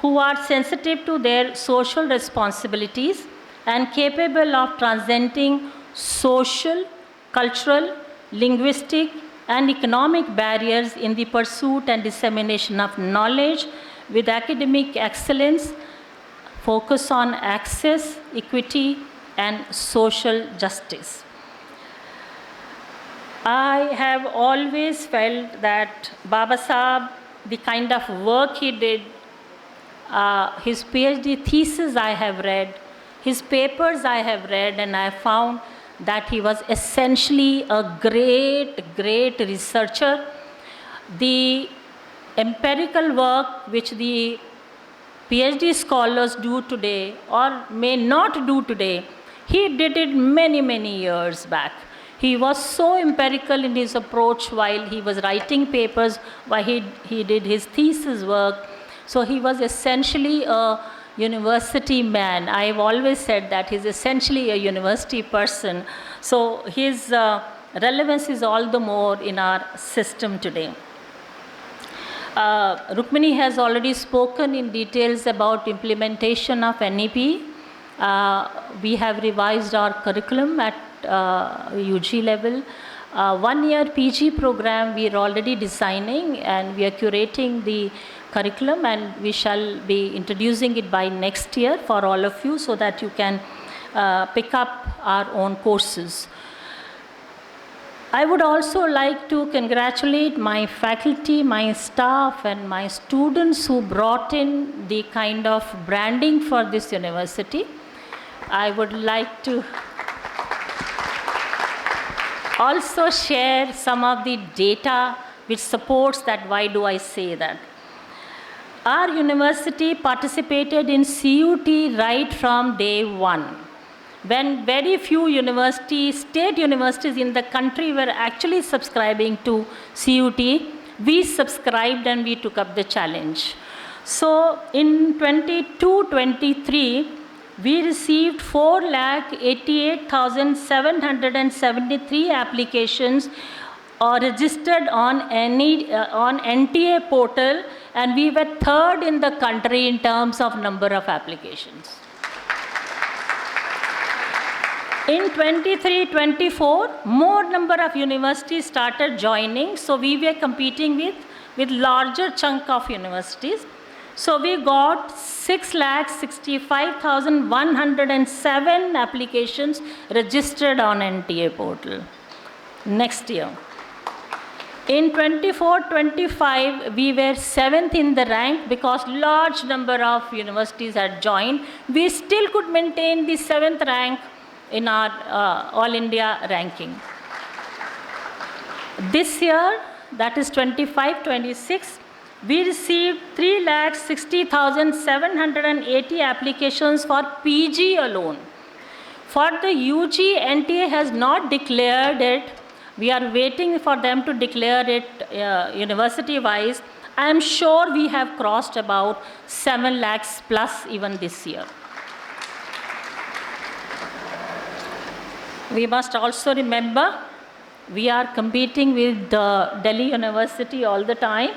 S4: who are sensitive to their social responsibilities and capable of transcending social, cultural, linguistic, and economic barriers in the pursuit and dissemination of knowledge with academic excellence, focus on access, equity, and social justice. I have always felt that Baba Saheb, the kind of work he did, his PhD thesis I have read, his papers I have read, and I found that he was essentially a great, great researcher. The empirical work which the PhD scholars do today or may not do today, he did it many, many years back. He was so empirical in his approach while he was writing papers, while he did his thesis work. So he was essentially a university man. I've always said that he's essentially a university person. So his relevance is all the more in our system today. Rukmini has already spoken in details about implementation of NEP. We have revised our curriculum at UG level. 1 year PG program we are already designing, and we are curating the curriculum, and we shall be introducing it by next year for all of you so that you can pick up our own courses. I would also like to congratulate my faculty, my staff, and my students who brought in the kind of branding for this university. I would like to also share some of the data which supports that. Why do I say that? Our university participated in CUT right from day one, when very few universities, state universities in the country were actually subscribing to CUT. We subscribed and we took up the challenge. So in 22-23, we received 4,88,773 applications registered on NTA portal, and we were third in the country in terms of number of applications. In 23-24, more number of universities started joining, so we were competing with larger chunk of universities. So we got 6,65,107 applications registered on NTA portal next year. In 24-25, we were 7th in the rank because large number of universities had joined. We still could maintain the 7th rank in our All India ranking. This year, that is 25-26, we received 3,60,780 applications for PG alone. For the UG, NTA has not declared it. We are waiting for them to declare it university-wise. I am sure we have crossed about 7 lakhs plus even this year. We must also remember we are competing with Delhi University all the time,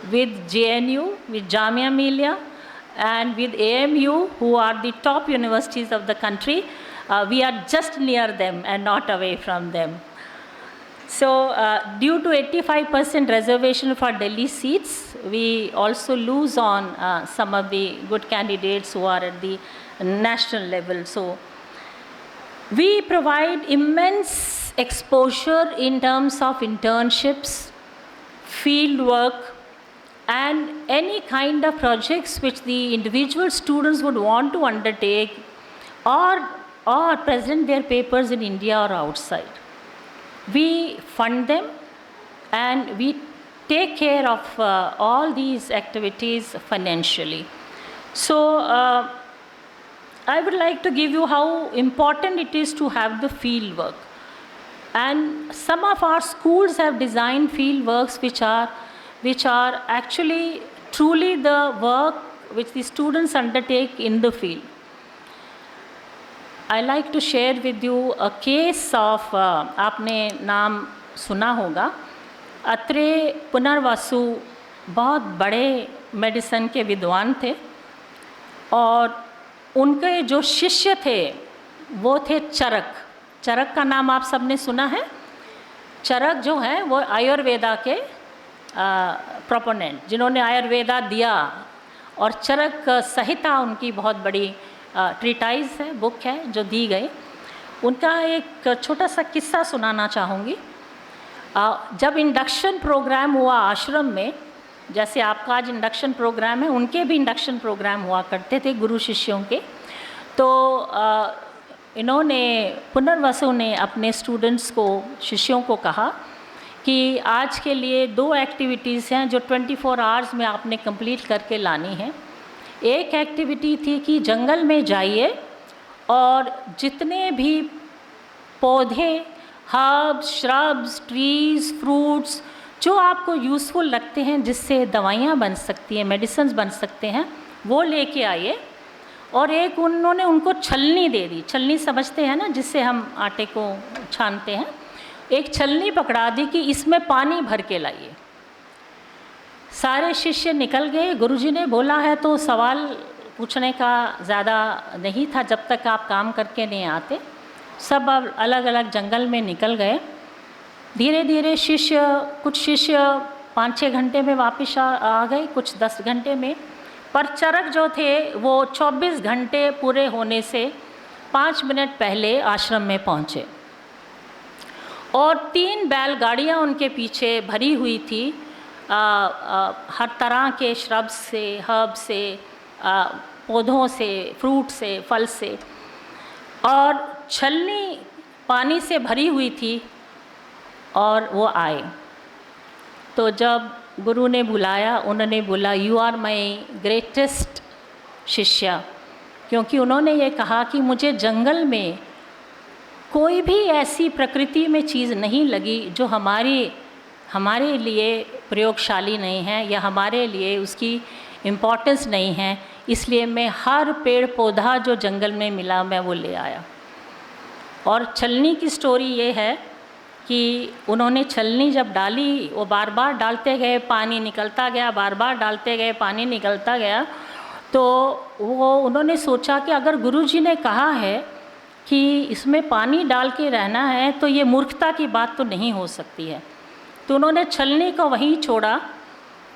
S4: with JNU, with Jamia Millia, and with AMU, who are the top universities of the country. We are just near them and not away from them. So due to 85% reservation for Delhi seats, we also lose on some of the good candidates who are at the national level. So we provide immense exposure in terms of internships, field work, and any kind of projects which the individual students would want to undertake or present their papers in India or outside. We fund them and we take care of all these activities financially. So I would like to give you how important it is to have the field work. And some of our schools have designed field works which are actually truly the work which the students undertake in the field. I like to share with you a case of आपने नाम सुना होगा, अत्रे पुनर्वासु बहुत बड़े medicine के विद्वान थे और उनके जो शिष्य थे वो थे चरक। चरक का नाम आप सबने सुना है। चरक जो है वो आयुर्वेदा के प्रोपोनेंट, जिन्होंने आयुर्वेदा दिया, और चरक संहिता उनकी बहुत बड़ी ट्रीटाइज है, बुक है जो दी गई। उनका एक छोटा सा किस्सा सुनाना चाहूँगी। जब इंडक्शन प्रोग्राम हुआ आश्रम में, जैसे आपका आज इंडक्शन प्रोग्राम है, उनके भी इंडक्शन प्रोग्राम हुआ करते थे गुरु शिष्यों के। तो इन्होंने पुनर्वसु ने अपने स्टूडेंट्स को, शिष्यों को कहा कि आज के लिए 2 एक्टिविटीज़ हैं जो 24 आवर्स में आपने कंप्लीट करके लानी है। एक एक्टिविटी थी कि जंगल में जाइए और जितने भी पौधे, हर्ब्स, श्रब्स, ट्रीज़, फ्रूट्स जो आपको यूज़फुल लगते हैं, जिससे दवाइयाँ बन सकती हैं, मेडिसिन्स बन सकते हैं, वो लेके आइए। और एक उन्होंने उनको छलनी दे दी। छलनी समझते हैं ना, जिससे हम आटे को छानते हैं। एक छलनी पकड़ा दी कि इसमें पानी भर के लाइए। सारे शिष्य निकल गए। गुरुजी ने बोला है तो सवाल पूछने का ज़्यादा नहीं था जब तक आप काम करके नहीं आते। सब अब अलग अलग जंगल में निकल गए। धीरे धीरे कुछ शिष्य 5-6 घंटे में वापस आ गए, कुछ 10 घंटे में। पर चरक जो थे वो 24 घंटे पूरे होने से 5 मिनट पहले आश्रम में पहुँचे और 3 बैलगाड़ियाँ उनके पीछे भरी हुई थी, हर तरह के श्रब्स से, हर्ब से, पौधों से, फ्रूट से, फल से, और छलनी पानी से भरी हुई थी। और वो आए तो जब गुरु ने बुलाया, उन्होंने बोला, यू आर माई ग्रेटेस्ट शिष्य, क्योंकि उन्होंने ये कहा कि मुझे जंगल में कोई भी ऐसी प्रकृति में चीज़ नहीं लगी जो हमारे लिए प्रयोगशाली नहीं है या हमारे लिए उसकी इम्पोर्टेंस नहीं है, इसलिए मैं हर पेड़ पौधा जो जंगल में मिला मैं वो ले आया। और छलनी की स्टोरी ये है कि उन्होंने छलनी जब डाली, वो बार बार डालते गए, पानी निकलता गया, बार बार डालते गए, पानी निकलता गया। तो वो उन्होंने सोचा कि अगर गुरुजी ने कहा है कि इसमें पानी डाल के रहना है तो ये मूर्खता की बात तो नहीं हो सकती है। तो उन्होंने छलनी को वहीं छोड़ा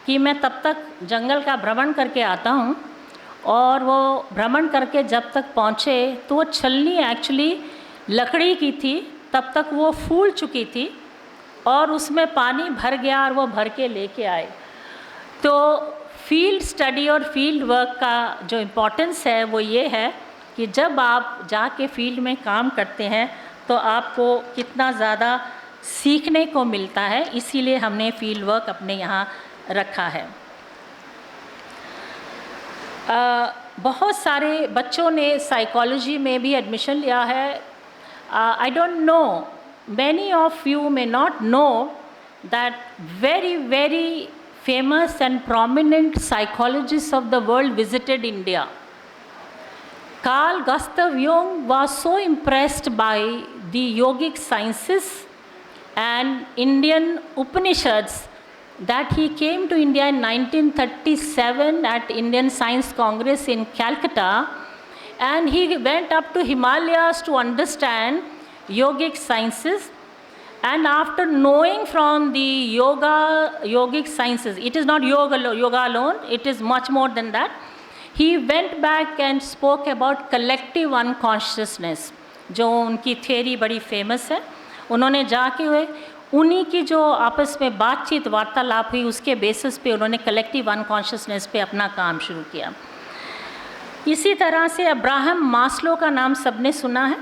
S4: कि मैं तब तक जंगल का भ्रमण करके आता हूँ, और वो भ्रमण करके जब तक पहुँचे तो वो छलनी एक्चुअली लकड़ी की थी, तब तक वो फूल चुकी थी और उसमें पानी भर गया और वो भर के लेके आए। तो फील्ड स्टडी और फील्ड वर्क का जो इम्पोर्टेंस है वो ये है कि जब आप जाके फील्ड में काम करते हैं तो आपको कितना ज़्यादा सीखने को मिलता है, इसीलिए हमने फील्ड वर्क अपने यहाँ रखा है। बहुत सारे बच्चों ने साइकोलॉजी में भी एडमिशन लिया है। I don't know, many of you may not know that very famous and prominent psychologists of the world visited India. Carl Gustav Jung was so impressed by the yogic sciences and Indian Upanishads that he came to India in 1937 at Indian Science Congress in Calcutta, and he went up to Himalayas to understand yogic sciences. And after knowing from the yogic sciences, it is not yoga alone, it is much more than that. He went back and spoke about collective unconsciousness, जो उनकी theory बड़ी famous है। उन्होंने जाके हुए उन्हीं की जो आपस में बातचीत वार्तालाप हुई उसके बेसिस पे उन्होंने कलेक्टिव अनकॉन्शियसनेस पे अपना काम शुरू किया। इसी तरह से अब्राहम मास्लो का नाम सबने सुना है।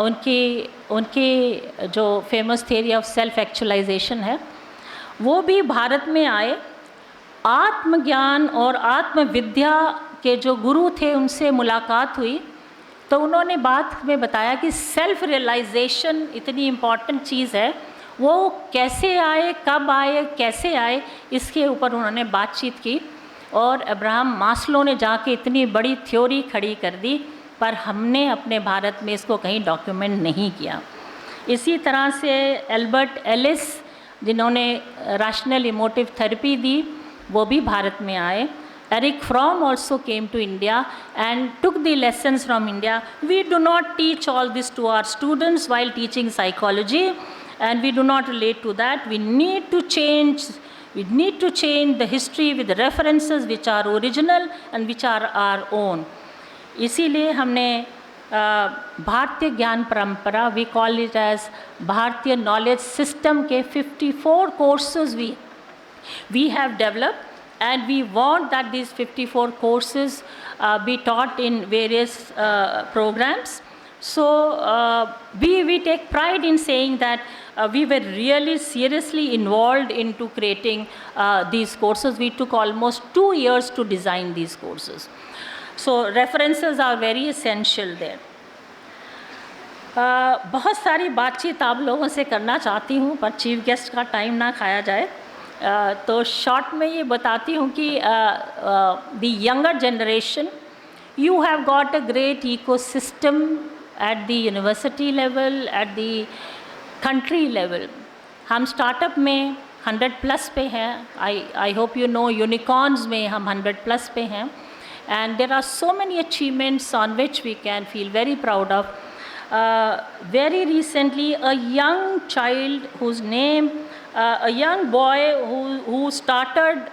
S4: उनकी जो famous theory of self actualization है वो भी भारत में आए। आत्मज्ञान और आत्मविद्या के जो गुरु थे उनसे मुलाकात हुई तो उन्होंने बात में बताया कि सेल्फ रियलाइजेशन इतनी इम्पॉर्टेंट चीज़ है, वो कैसे आए, कब आए, कैसे आए, इसके ऊपर उन्होंने बातचीत की। और अब्राहम मास्लो ने जाके इतनी बड़ी थ्योरी खड़ी कर दी, पर हमने अपने भारत में इसको कहीं डॉक्यूमेंट नहीं किया। इसी तरह से एल्बर्ट एलिस जिन्होंने रैशनल इमोटिव थेरेपी दी वो भी भारत में आए। Eric Fromm also came to India and took the lessons from India. We do not teach all this to our students while teaching psychology, and we do not relate to that. We need to change the history with the references which are original and which are our own. इसीलिए हमने भारतीय ज्ञान परंपरा, we call it as भारतीय knowledge system के 54 courses we have developed, and we want that these 54 courses be taught in various programs. So we take pride in saying that we were really seriously involved into creating these courses. We took almost 2 years to design these courses. So references are very essential there. बहुत सारी बातचीत आप लोगों से करना चाहती हूँ पर चीफ गेस्ट का टाइम ना खाया जाए, तो शॉर्ट में ये बताती हूँ कि the younger generation, you have got a great ecosystem at the university level, at the country level. हम स्टार्टअप में 100+ पे हैं. आई होप यू नो यूनिकॉर्न्स में हम 100+ पे हैं. And there are so many achievements on which we can feel very proud of. Very recently, a young child whose name, a young boy who started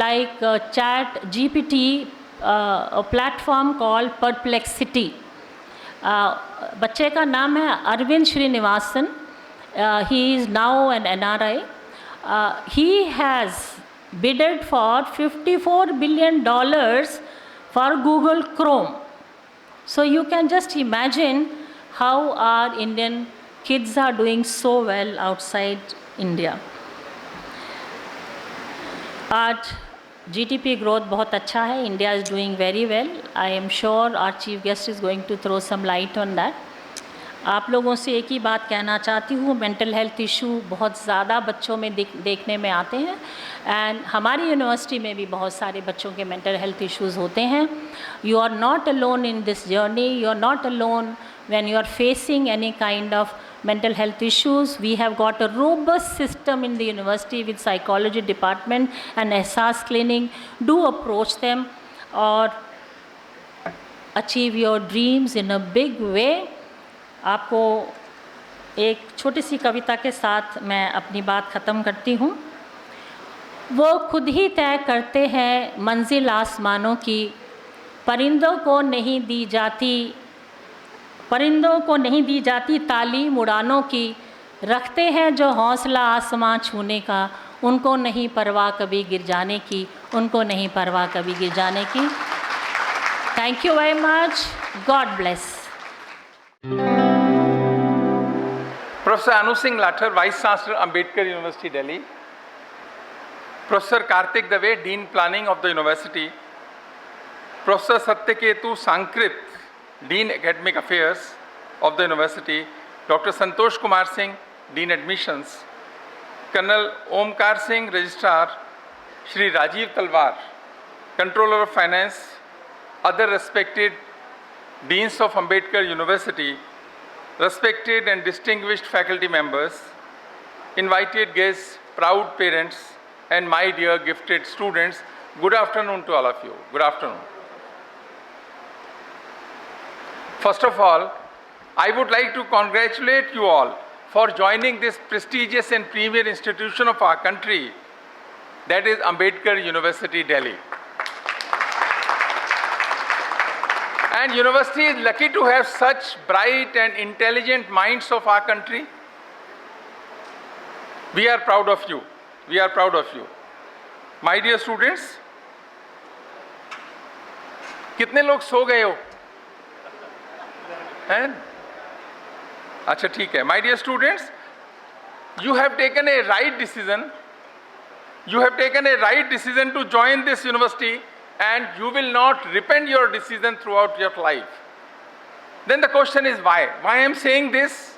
S4: like Chat GPT, a platform called Perplexity. बच्चे का नाम है Arvind Srinivasan. He is now an NRI. He has bidded for $54 billion for Google Chrome. So you can just imagine how our Indian kids are doing so well outside India. आज GDP growth बहुत अच्छा है. India is doing very well. I am sure our chief guest is going to throw some light on that. आप लोगों से एक ही बात कहना चाहती हूँ, मेंटल हेल्थ इशू बहुत ज़्यादा बच्चों में देखने में आते हैं, एंड हमारी यूनिवर्सिटी में भी बहुत सारे बच्चों के मेंटल हेल्थ इश्यूज़ होते हैं. You are not alone in this journey, you are not alone when you are facing any kind of mental health issues. We have got a robust system in the university with psychology department and Ehsaas clinic. Do approach them. और achieve your dreams in a big way. आपको एक छोटी सी कविता के साथ मैं अपनी बात ख़त्म करती हूँ। वो खुद ही तय करते हैं मंजिल आसमानों की, परिंदों को नहीं दी जाती तालीम उड़ानों की, रखते हैं जो हौसला आसमां छूने का, उनको नहीं परवाह कभी गिर जाने की, उनको नहीं परवाह कभी गिर जाने की। Thank you very much, God bless.
S5: Professor Anu Singh Lathar, Vice Chancellor, Ambedkar University, Delhi. Professor Kartik Dave, Dean Planning of the University. Professor Satyaketu Sankrit, Dean Academic Affairs of the University. Dr. Santosh Kumar Singh, Dean Admissions. Colonel Omkar Singh, Registrar. Shri Rajiv Talwar, Controller of Finance. Other respected Deans of Ambedkar University. Respected and distinguished faculty members, invited guests, proud parents, and my dear gifted students, good afternoon to all of you. Good afternoon. First of all, I would like to congratulate you all for joining this prestigious and premier institution of our country, that is Ambedkar University, Delhi. And university is lucky to have such bright and intelligent minds of our country. We are proud of you. We are proud of you. My dear students, कितने लोग सो गए हो? हैं? अच्छा ठीक है. My dear students, you have taken a right decision. You have taken a right decision to join this university, and you will not repent your decision throughout your life. Then the question is why? Why I am saying this?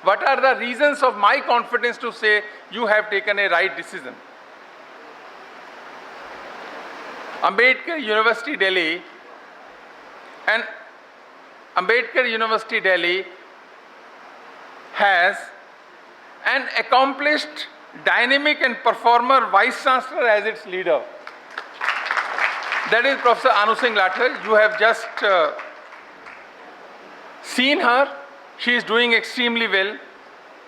S5: What are the reasons of my confidence to say you have taken a right decision? Ambedkar University, Delhi, and Ambedkar University, Delhi has an accomplished, dynamic and performer Vice Chancellor as its leader. That is Professor Anu Singh Lathar. You have just seen her. She is doing extremely well.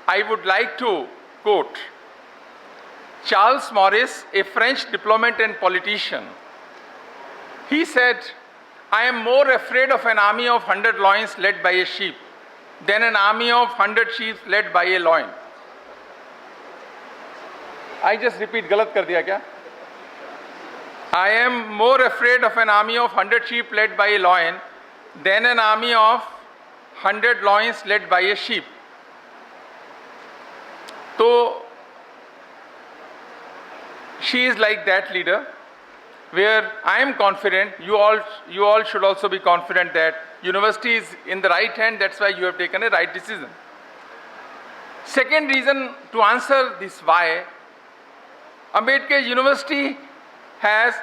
S5: I would like to quote Charles Maurice, a French diplomat and politician. He said, "I am more afraid of an army of 100 lions led by a sheep than an army of 100 sheep led by a lion." I just repeat, गलत कर दिया क्या? I am more afraid of an army of 100 sheep led by a lion than an army of 100 lions led by a sheep. So, she is like that leader, where I am confident, you all should also be confident that university is in the right hand, that's why you have taken a right decision. Second reason to answer this why, Ambedkar University has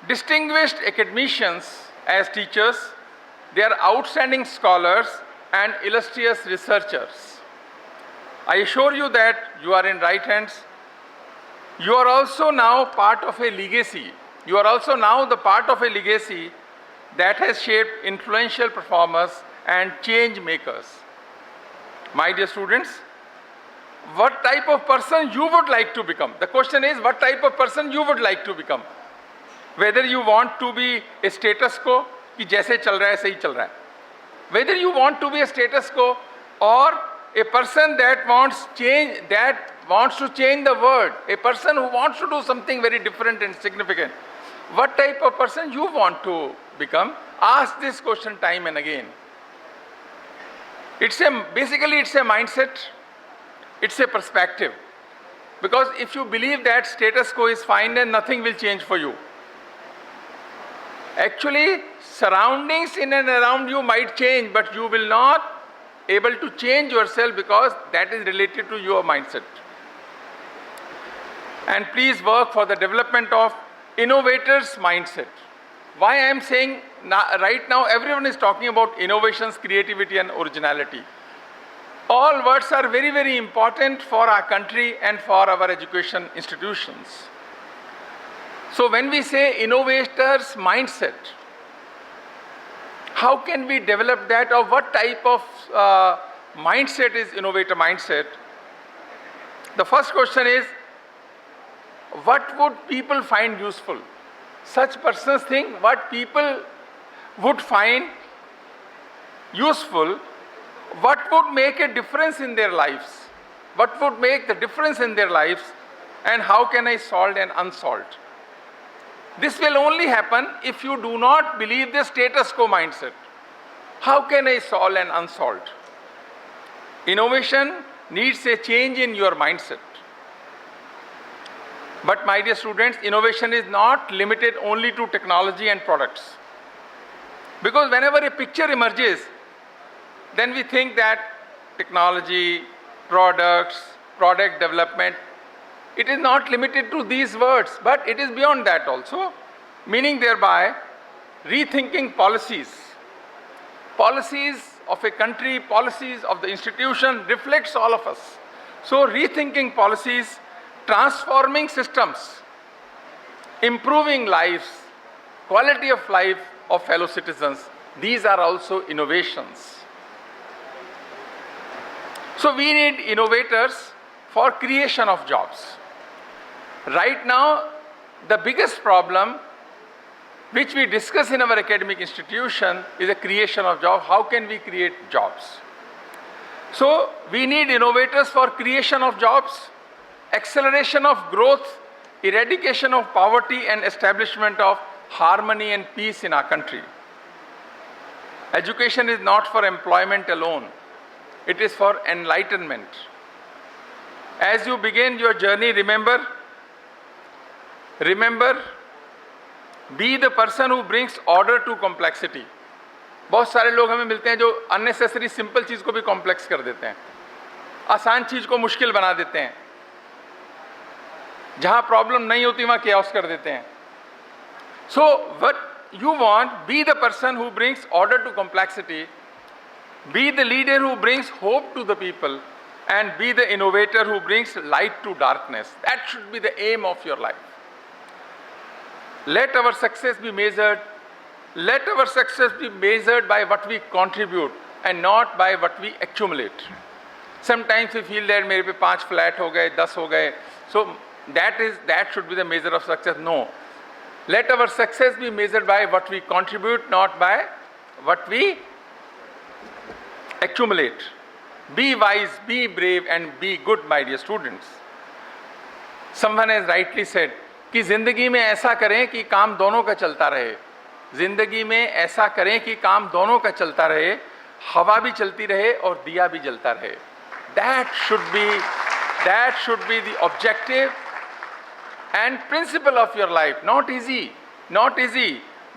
S5: distinguished academicians as teachers. They are outstanding scholars and illustrious researchers. I assure you that you are in right hands. You are also now part of a legacy. You are also now the part of a legacy that has shaped influential performers and change makers. My dear students, what type of person you would like to become? The question is, what type of person you would like to become? Whether you want to be a status quo, कि जैसे चल रहा है सही चल रहा है. Whether you want to be a status quo or a person that wants change, that wants to change the world, a person who wants to do something very different and significant. What type of person you want to become? Ask this question time and again. Basically it's a mindset. It's a perspective. Because if you believe that status quo is fine, then nothing will change for you. Actually, surroundings in and around you might change, but you will not able to change yourself because that is related to your mindset. And please work for the development of innovators' mindset. Why I am saying right now everyone is talking about innovations, creativity and originality. All words are very, very important for our country and for our education institutions. So when we say innovators' mindset, How can we develop that, or what type of mindset is innovator mindset? The first question is, what would people find useful? Such persons think what people would find useful, what would make a difference in their lives, what would make the difference in their lives, and how can I solve and unsolved. This will only happen if you do not believe the status quo mindset. How can I solve and unsolved? Innovation needs a change in your mindset. But my dear students, innovation is not limited only to technology and products. Because whenever a picture emerges, then we think that technology, products, product development, it is not limited to these words, but it is beyond that also, meaning thereby rethinking policies. Policies of a country, policies of the institution reflects all of us. So rethinking policies, transforming systems, improving lives, quality of life of fellow citizens, these are also innovations. So we need innovators for creation of jobs. Right now, the biggest problem which we discuss in our academic institution is the creation of jobs. How can we create jobs? So we need innovators for creation of jobs, acceleration of growth, eradication of poverty, and establishment of harmony and peace in our country. Education is not for employment alone. It is for enlightenment. As you begin your journey, remember, be the person who brings order to complexity. बहुत सारे लोग हमें मिलते हैं जो unnecessary simple चीज़ को भी complex कर देते हैं, आसान चीज़ को मुश्किल बना देते हैं, जहाँ प्रॉब्लम नहीं होती वहाँ chaos कर देते हैं. So what you want, be the person who brings order to complexity, be the leader who brings hope to the people, and be the innovator who brings light to darkness. That should be the aim of your life. Let our success be measured. Let our success be measured by what we contribute and not by what we accumulate. Sometimes we feel that मेरे पे 5 flat हो गए, 10 हो गए. So that should be the measure of success. No. Let our success be measured by what we contribute, not by what we accumulate. Be wise, be brave, and be good, my dear students. Someone has rightly said कि जिंदगी में ऐसा करें कि काम दोनों का चलता रहे. जिंदगी में ऐसा करें कि काम दोनों का चलता रहे, हवा भी चलती रहे और दिया भी जलता रहे. That should be the objective and principle of your life. Not easy,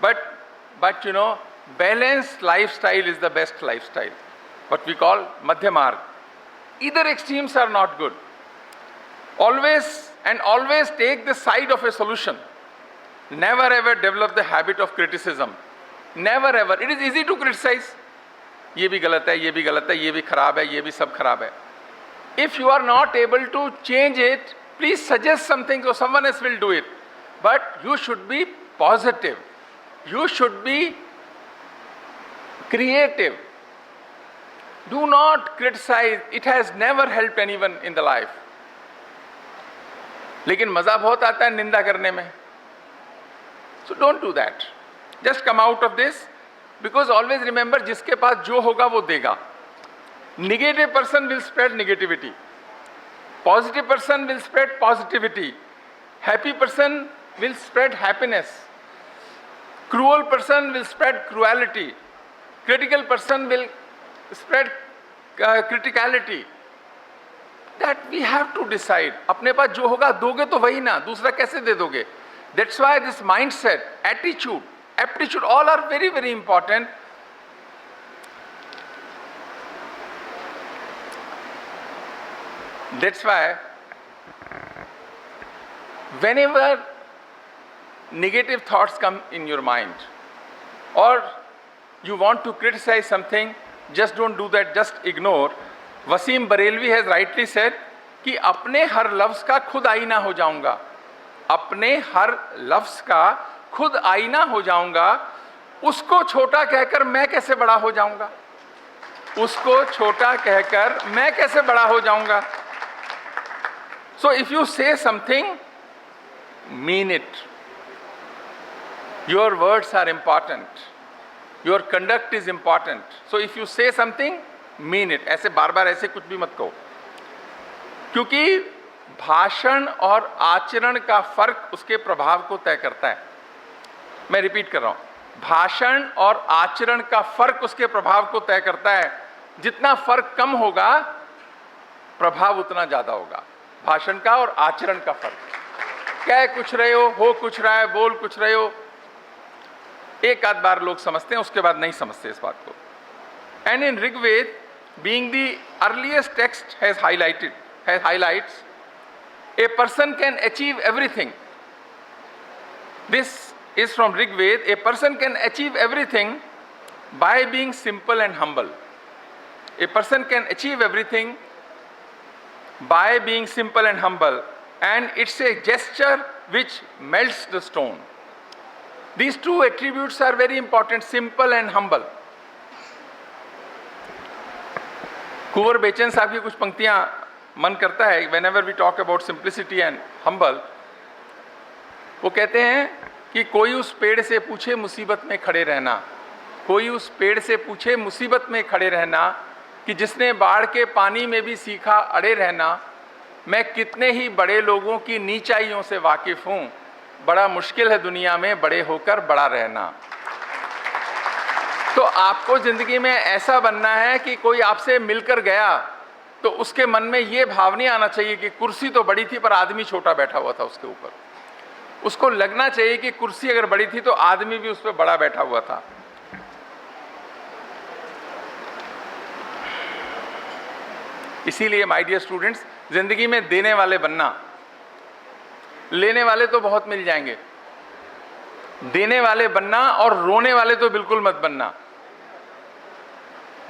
S5: but you know, balanced lifestyle is the best lifestyle. What we call madhya marg. Either extremes are not good. Always take the side of a solution. Never ever develop the habit of criticism. Never ever. It is easy to criticize. ये भी गलत है, ये भी गलत है, ये भी खराब है, ये भी सब खराब है. If you are not able to change it, please suggest something so someone else will do it. But you should be positive. You should be creative. Do not criticize. It has never helped anyone in the life. लेकिन मज़ा बहुत आता है निंदा करने में. So don't do that. Just come out of this, because always remember, जिसके पास जो होगा वो देगा. Negative person will spread negativity. Positive person will spread positivity. Happy person will spread happiness. Cruel person will spread cruelty. Critical person will spread criticality. That we have to decide. अपने पास जो होगा दोगे तो वही ना, दूसरा कैसे दे दोगे? That's why this mindset, attitude, aptitude, all are very, very important. That's why whenever negative thoughts come in your mind, or you want to criticize something, just don't do that, just ignore. Wasim Barelvi has rightly said कि अपने हर लफ्ज़ का खुद आईना हो जाऊंगा. अपने हर लफ्ज़ का खुद आईना हो जाऊंगा. उसको छोटा कहकर मैं कैसे बड़ा हो जाऊंगा? उसको छोटा कहकर मैं कैसे बड़ा हो जाऊंगा? सो इफ यू से something, mean it. Your words are important. Your conduct is important. So if you say something, mean it. ऐसे बार बार ऐसे कुछ भी मत कहो, क्योंकि भाषण और आचरण का फर्क उसके प्रभाव को तय करता है. मैं रिपीट कर रहा हूं, भाषण और आचरण का फर्क उसके प्रभाव को तय करता है. जितना फर्क कम होगा, प्रभाव उतना ज्यादा होगा. भाषण का और आचरण का फर्क. कह कुछ रहे हो कुछ रहा है, बोल कुछ रहे हो, एक आध बार लोग समझते हैं, उसके बाद नहीं समझते इस बात को. And in Rigveda, being the earliest text has highlights, a person can achieve everything. This is from Rigved. A person can achieve everything by being simple and humble. A person can achieve everything by being simple and humble, and it's a gesture which melts the stone. These two attributes are very important, simple and humble. कुंवर बेचन साहब की कुछ पंक्तियां मन करता है, whenever we talk about simplicity and humble, वो कहते हैं कि कोई उस पेड़ से पूछे मुसीबत में खड़े रहना, कोई उस पेड़ से पूछे मुसीबत में खड़े रहना, कि जिसने बाढ़ के पानी में भी सीखा अड़े रहना. मैं कितने ही बड़े लोगों की नीचाइयों से वाकिफ हूँ, बड़ा मुश्किल है दुनिया में बड़े होकर बड़ा रहना. तो आपको जिंदगी में ऐसा बनना है कि कोई आपसे मिलकर गया तो उसके मन में ये भाव नहीं आना चाहिए कि कुर्सी तो बड़ी थी पर आदमी छोटा बैठा हुआ था उसके ऊपर. उसको लगना चाहिए कि कुर्सी अगर बड़ी थी तो आदमी भी उस पर बड़ा बैठा हुआ था. इसीलिए माय डियर स्टूडेंट्स, जिंदगी में देने वाले बनना. लेने वाले तो बहुत मिल जाएंगे, देने वाले बनना, और रोने वाले तो बिल्कुल मत बनना.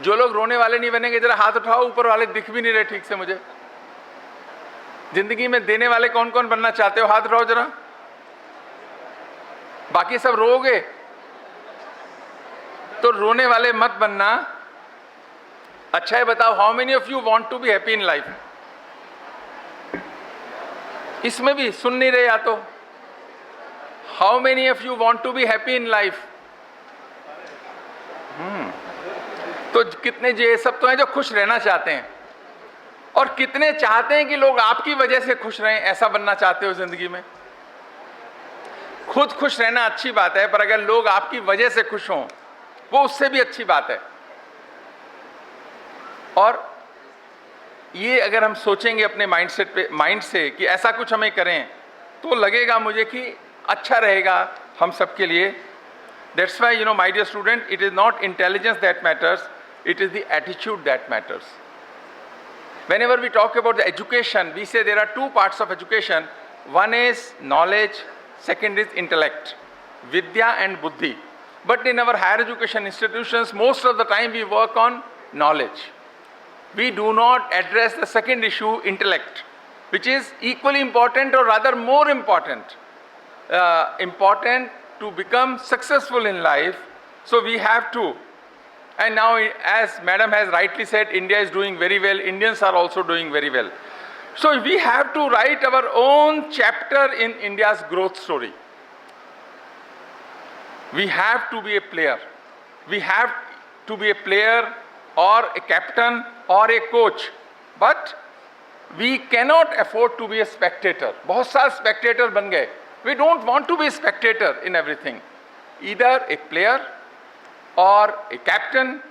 S5: जो लोग रोने वाले नहीं बनेंगे, जरा हाथ उठाओ, ऊपर वाले दिख भी नहीं रहे ठीक से मुझे. जिंदगी में देने वाले कौन कौन बनना चाहते हो? हाथ उठाओ जरा. बाकी सब रोओगे तो रोने वाले मत बनना. अच्छा है, बताओ, how many of you want to be happy in life? इसमें भी सुन नहीं रहे या तो. How many of you want to be happy in life? तो कितने ये सब तो हैं जो खुश रहना चाहते हैं, और कितने चाहते हैं कि लोग आपकी वजह से खुश रहें? ऐसा बनना चाहते हो जिंदगी में? खुद खुश रहना अच्छी बात है, पर अगर लोग आपकी वजह से खुश हों, वो उससे भी अच्छी बात है. और ये अगर हम सोचेंगे अपने माइंड से कि ऐसा कुछ हमें करें, तो लगेगा मुझे कि अच्छा रहेगा हम सबके लिए. That's why, my dear student, it is not intelligence that matters, it is the attitude that matters. Whenever we talk about the education, we say there are two parts of education. One is knowledge, second is intellect, vidya and buddhi. But in our higher education institutions, most of the time we work on knowledge. We do not address the second issue, intellect, which is equally important, or rather more important. Important to become successful in life. So we have to, and now as Madam has rightly said, India is doing very well, Indians are also doing very well. So we have to write our own chapter in India's growth story. We have to be a player. We have to be a player or a captain or a coach. But we cannot afford to be a spectator. बहुत सारे spectator बन गए. We don't want to be a spectator in everything. Either a player or a captain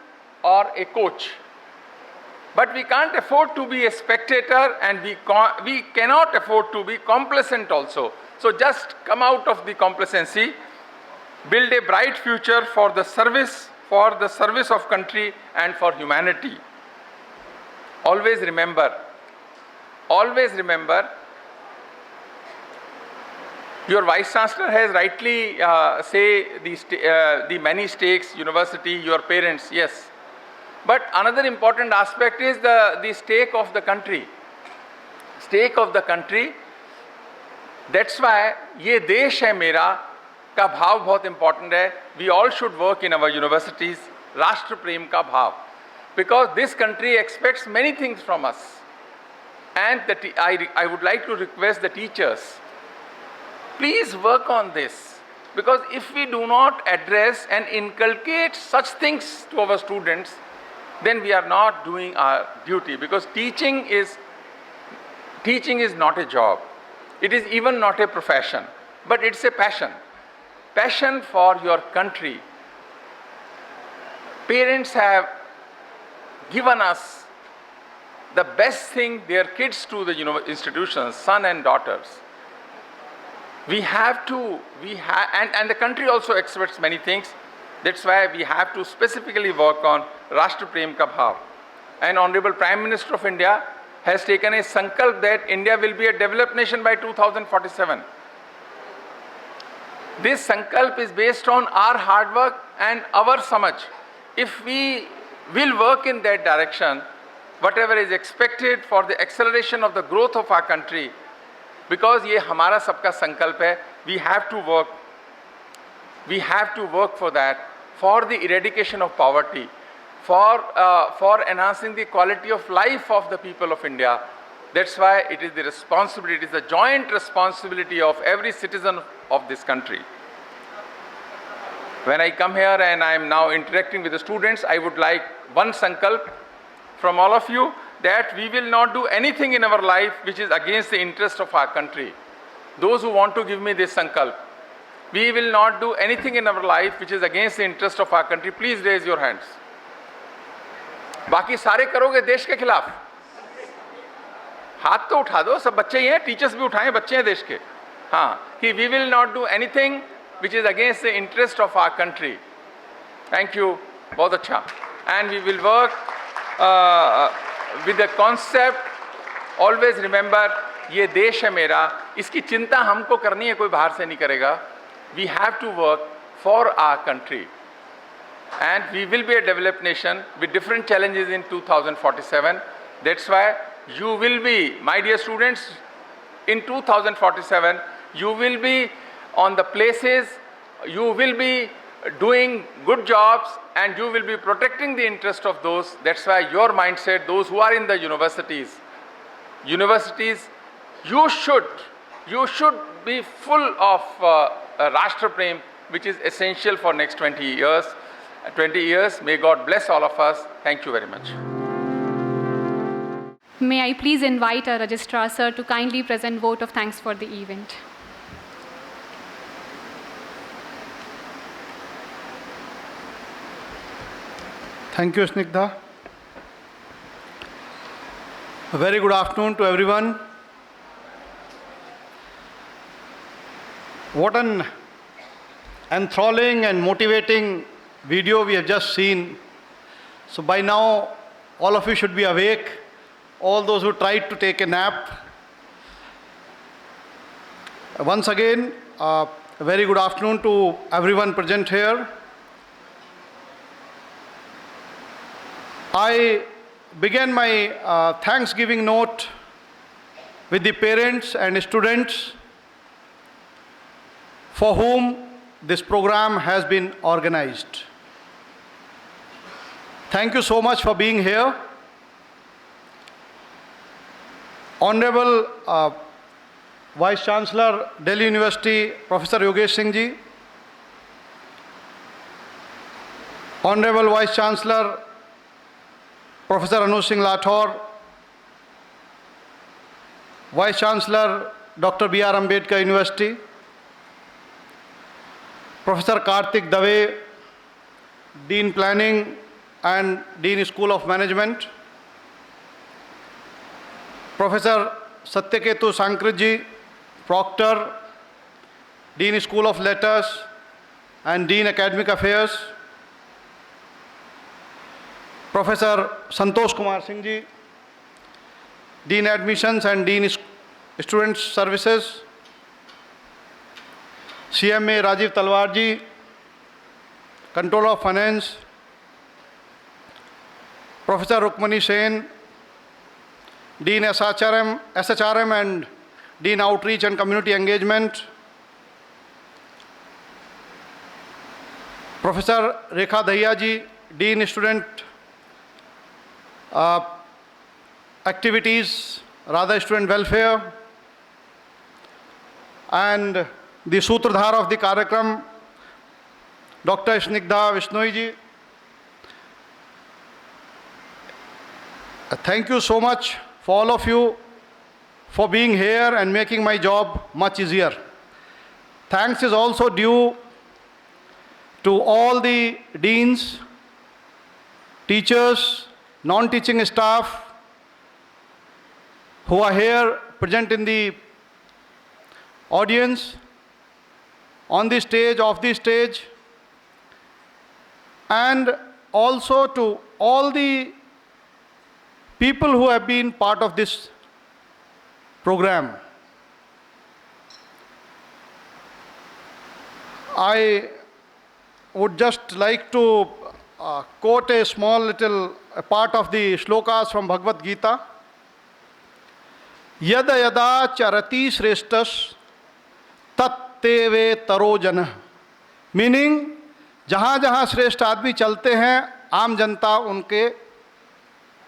S5: or a coach. But we can't afford to be a spectator, and we cannot afford to be complacent also. So just come out of the complacency, build a bright future for the service of country and for humanity. Always remember, your Vice Chancellor has rightly say the many stakes, university, your parents, yes. But another important aspect is the stake of the country. Stake of the country. That's why ये देश है मेरा का भाव बहुत important है. We all should work in our universities. राष्ट्र प्रेम का भाव, because this country expects many things from us. And I would like to request the teachers, please work on this, because if we do not address and inculcate such things to our students, then we are not doing our duty, because teaching is not a job. It is even not a profession, but it's a passion. Passion for your country. Parents have given us the best thing, their kids to the institutions, son and daughters. We have to, and the country also expects many things. That's why we have to specifically work on Rashtra Prem Ka Bhav. And Honorable Prime Minister of India has taken a sankalp that India will be a developed nation by 2047. This sankalp is based on our hard work and our samaj. If we will work in that direction, whatever is expected for the acceleration of the growth of our country, because ये हमारा सबका संकल्प है, we have to work for that, for the eradication of poverty, for enhancing the quality of life of the people of India. That's why it is the responsibility, it is the joint responsibility of every citizen of this country. When I come here and I am now interacting with the students, I would like one sankalp from all of you, that we will not do anything in our life which is against the interest of our country. Those who want to give me this sankalp, we will not do anything in our life which is against the interest of our country. Please raise your hands. बाकी सारे करोगे देश के खिलाफ? हाथ तो उठा दो, सब बच्चे ही हैं, टीचर्स भी उठाएं, बच्चे हैं देश के. हाँ, कि we will not do anything which is against the interest of our country. Thank you. बहुत अच्छा. And we will work with the concept, always remember, ये देश है मेरा, इसकी चिंता हमको करनी है, कोई बाहर से नहीं करेगा. We have to work for our country. And we will be a developed nation with different challenges in 2047. That's why you will be, my dear students, in 2047, you will be on the places, you will be doing good jobs, and you will be protecting the interest of those. That's why your mindset, those who are in the universities, you should be full of Rashtra Prem, which is essential for next 20 years. May God bless all of us. Thank you very much.
S1: May I please invite our Registrar Sir to kindly present vote of thanks for the event.
S2: Thank you, Snigdha. A very good afternoon to everyone. What an enthralling and motivating video we have just seen. So by now, all of you should be awake. All those who tried to take a nap. Once again, a very good afternoon to everyone present here. I began my Thanksgiving note with the parents and students for whom this program has been organized. Thank you so much for being here. Honorable Vice Chancellor, Delhi University, Professor Yogesh Singh Ji. Honorable Vice Chancellor, Professor Anuj Singh Lathor, Vice Chancellor, Dr. B.R. Ambedkar University, Professor Kartik Dave, Dean Planning and Dean School of Management, Professor Satyaketu Sankrit Ji, Proctor, Dean School of Letters and Dean Academic Affairs, Professor Santosh Kumar Singh Ji, Dean Admissions and Dean Student Services, CMA Rajiv Talwar Ji, Controller of Finance, Professor Rukmani Sen, Dean SHRM and Dean Outreach and Community Engagement, Professor Rekha Dahiya ji, Dean Student Activities, rather Student Welfare, and the Sutradhar of the Karyakram, Dr. Snigdha Vishnoi ji. Thank you so much for all of you for being here and making my job much easier. Thanks is also due to all the deans, teachers, non-teaching staff who are here present in the audience, on the stage, off the stage, and also to all the people who have been part of this program. I would just like to quote a small little part of the shlokas from Bhagavad Gita. Yada yada charati shreshtas tat teve tarojana. Meaning, जहाँ जहाँ श्रेष्ठ आदमी चलते हैं, आम जनता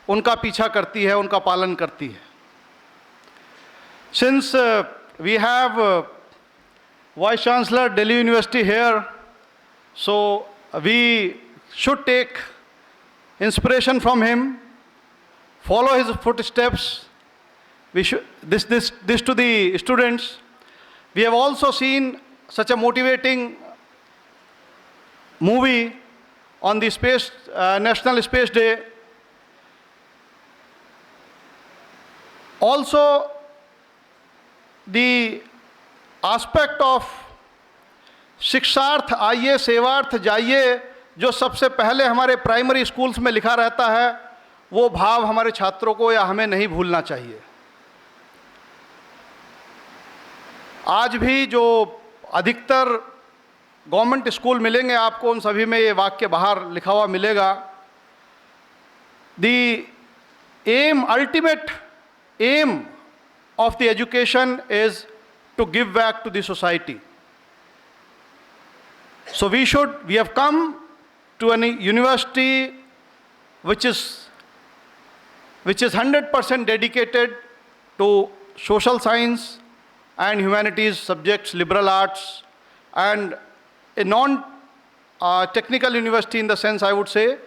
S2: उनका पीछा करती है, उनका पालन करती है. Since we have Vice Chancellor Delhi University here, so we should take inspiration from him, follow his footsteps. We should this to the students. We have also seen such a motivating movie on the National Space Day. Also, the aspect of शिक्षार्थ आइए सेवार्थ जाइए, जो सबसे पहले हमारे primary schools में लिखा रहता है, वो भाव हमारे छात्रों को या हमें नहीं भूलना चाहिए. आज भी जो अधिकतर गवर्नमेंट स्कूल मिलेंगे आपको, उन सभी में ये वाक्य बाहर लिखा हुआ मिलेगा. The aim, ultimate aim of the education is to give back to the society. So we have come to a university which is 100% dedicated to social science and humanities subjects, liberal arts, and a non-technical university in the sense I would say.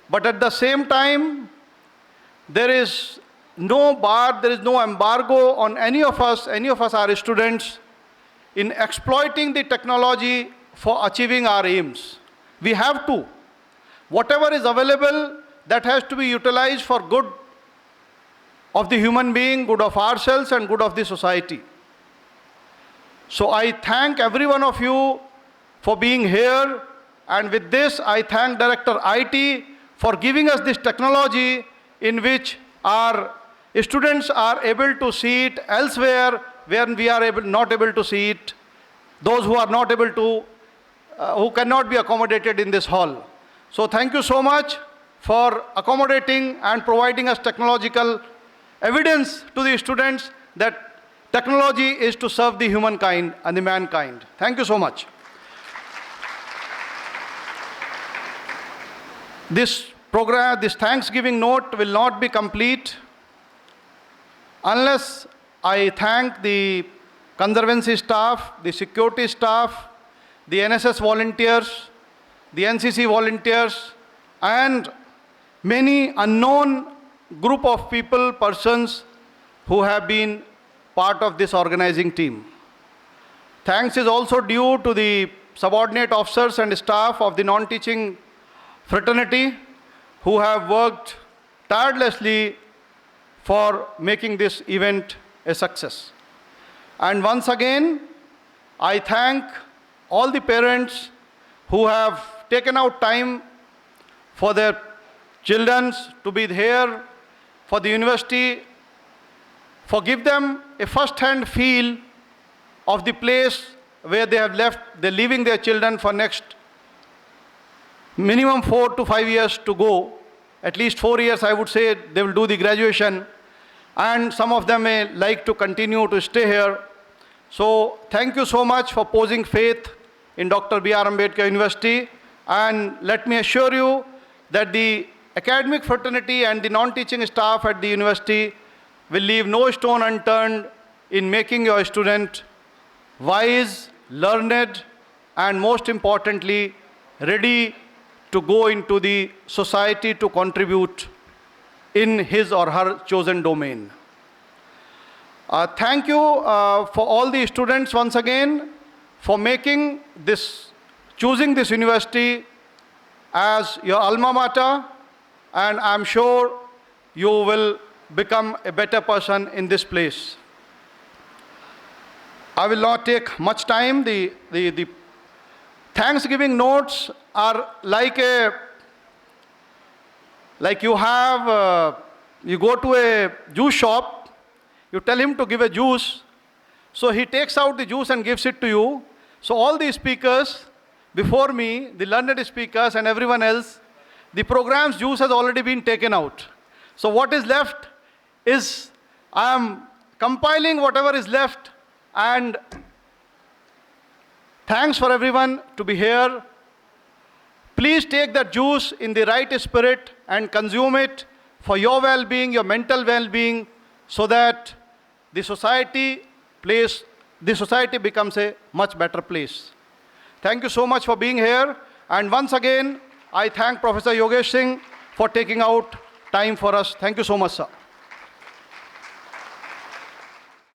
S2: But at the same time, there is no bar, there is no embargo on any of us are students, in exploiting the technology for achieving our aims. We have to. Whatever is available, that has to be utilized for good of the human being, good of ourselves, and good of the society. So I thank every one of you for being here, and with this I thank Director IT for giving us this technology in which our students are able to see it elsewhere where we are not able to see it, those who are not able to, who cannot be accommodated in this hall. So thank you so much for accommodating and providing us technological evidence to the students that technology is to serve the humankind and the mankind. Thank you so much. This program, this Thanksgiving note will not be complete unless I thank the conservancy staff, the security staff, the NSS volunteers, the NCC volunteers, and many unknown group of people, persons who have been part of this organizing team. Thanks is also due to the subordinate officers and staff of the non-teaching fraternity who have worked tirelessly for making this event a success. And once again, I thank all the parents who have taken out time for their children to be here, for the university, for give them a first-hand feel of the place where they're leaving their children for next minimum 4 to 5 years to go. At least 4 years, I would say, they will do the graduation. And some of them may like to continue to stay here. So thank you so much for posing faith in Dr. B.R. Ambedkar University. And let me assure you that the academic fraternity and the non-teaching staff at the university will leave no stone unturned in making your student wise, learned, and most importantly, ready to go into the society to contribute in his or her chosen domain. Thank you for all the students once again for choosing this university as your alma mater, and I'm sure you will become a better person in this place. I will not take much time. The Thanksgiving notes are like you go to a juice shop, you tell him to give a juice, so he takes out the juice and gives it to you. So all the speakers before me, the learned speakers and everyone else, the program's juice has already been taken out. So what is left is, I am compiling whatever is left, and thanks for everyone to be here. Please take that juice in the right spirit and consume it for your well-being, your mental well-being, so that the society becomes a much better place. Thank you so much for being here. And once again, I thank Professor Yogesh Singh for taking out time for us. Thank you so much, sir.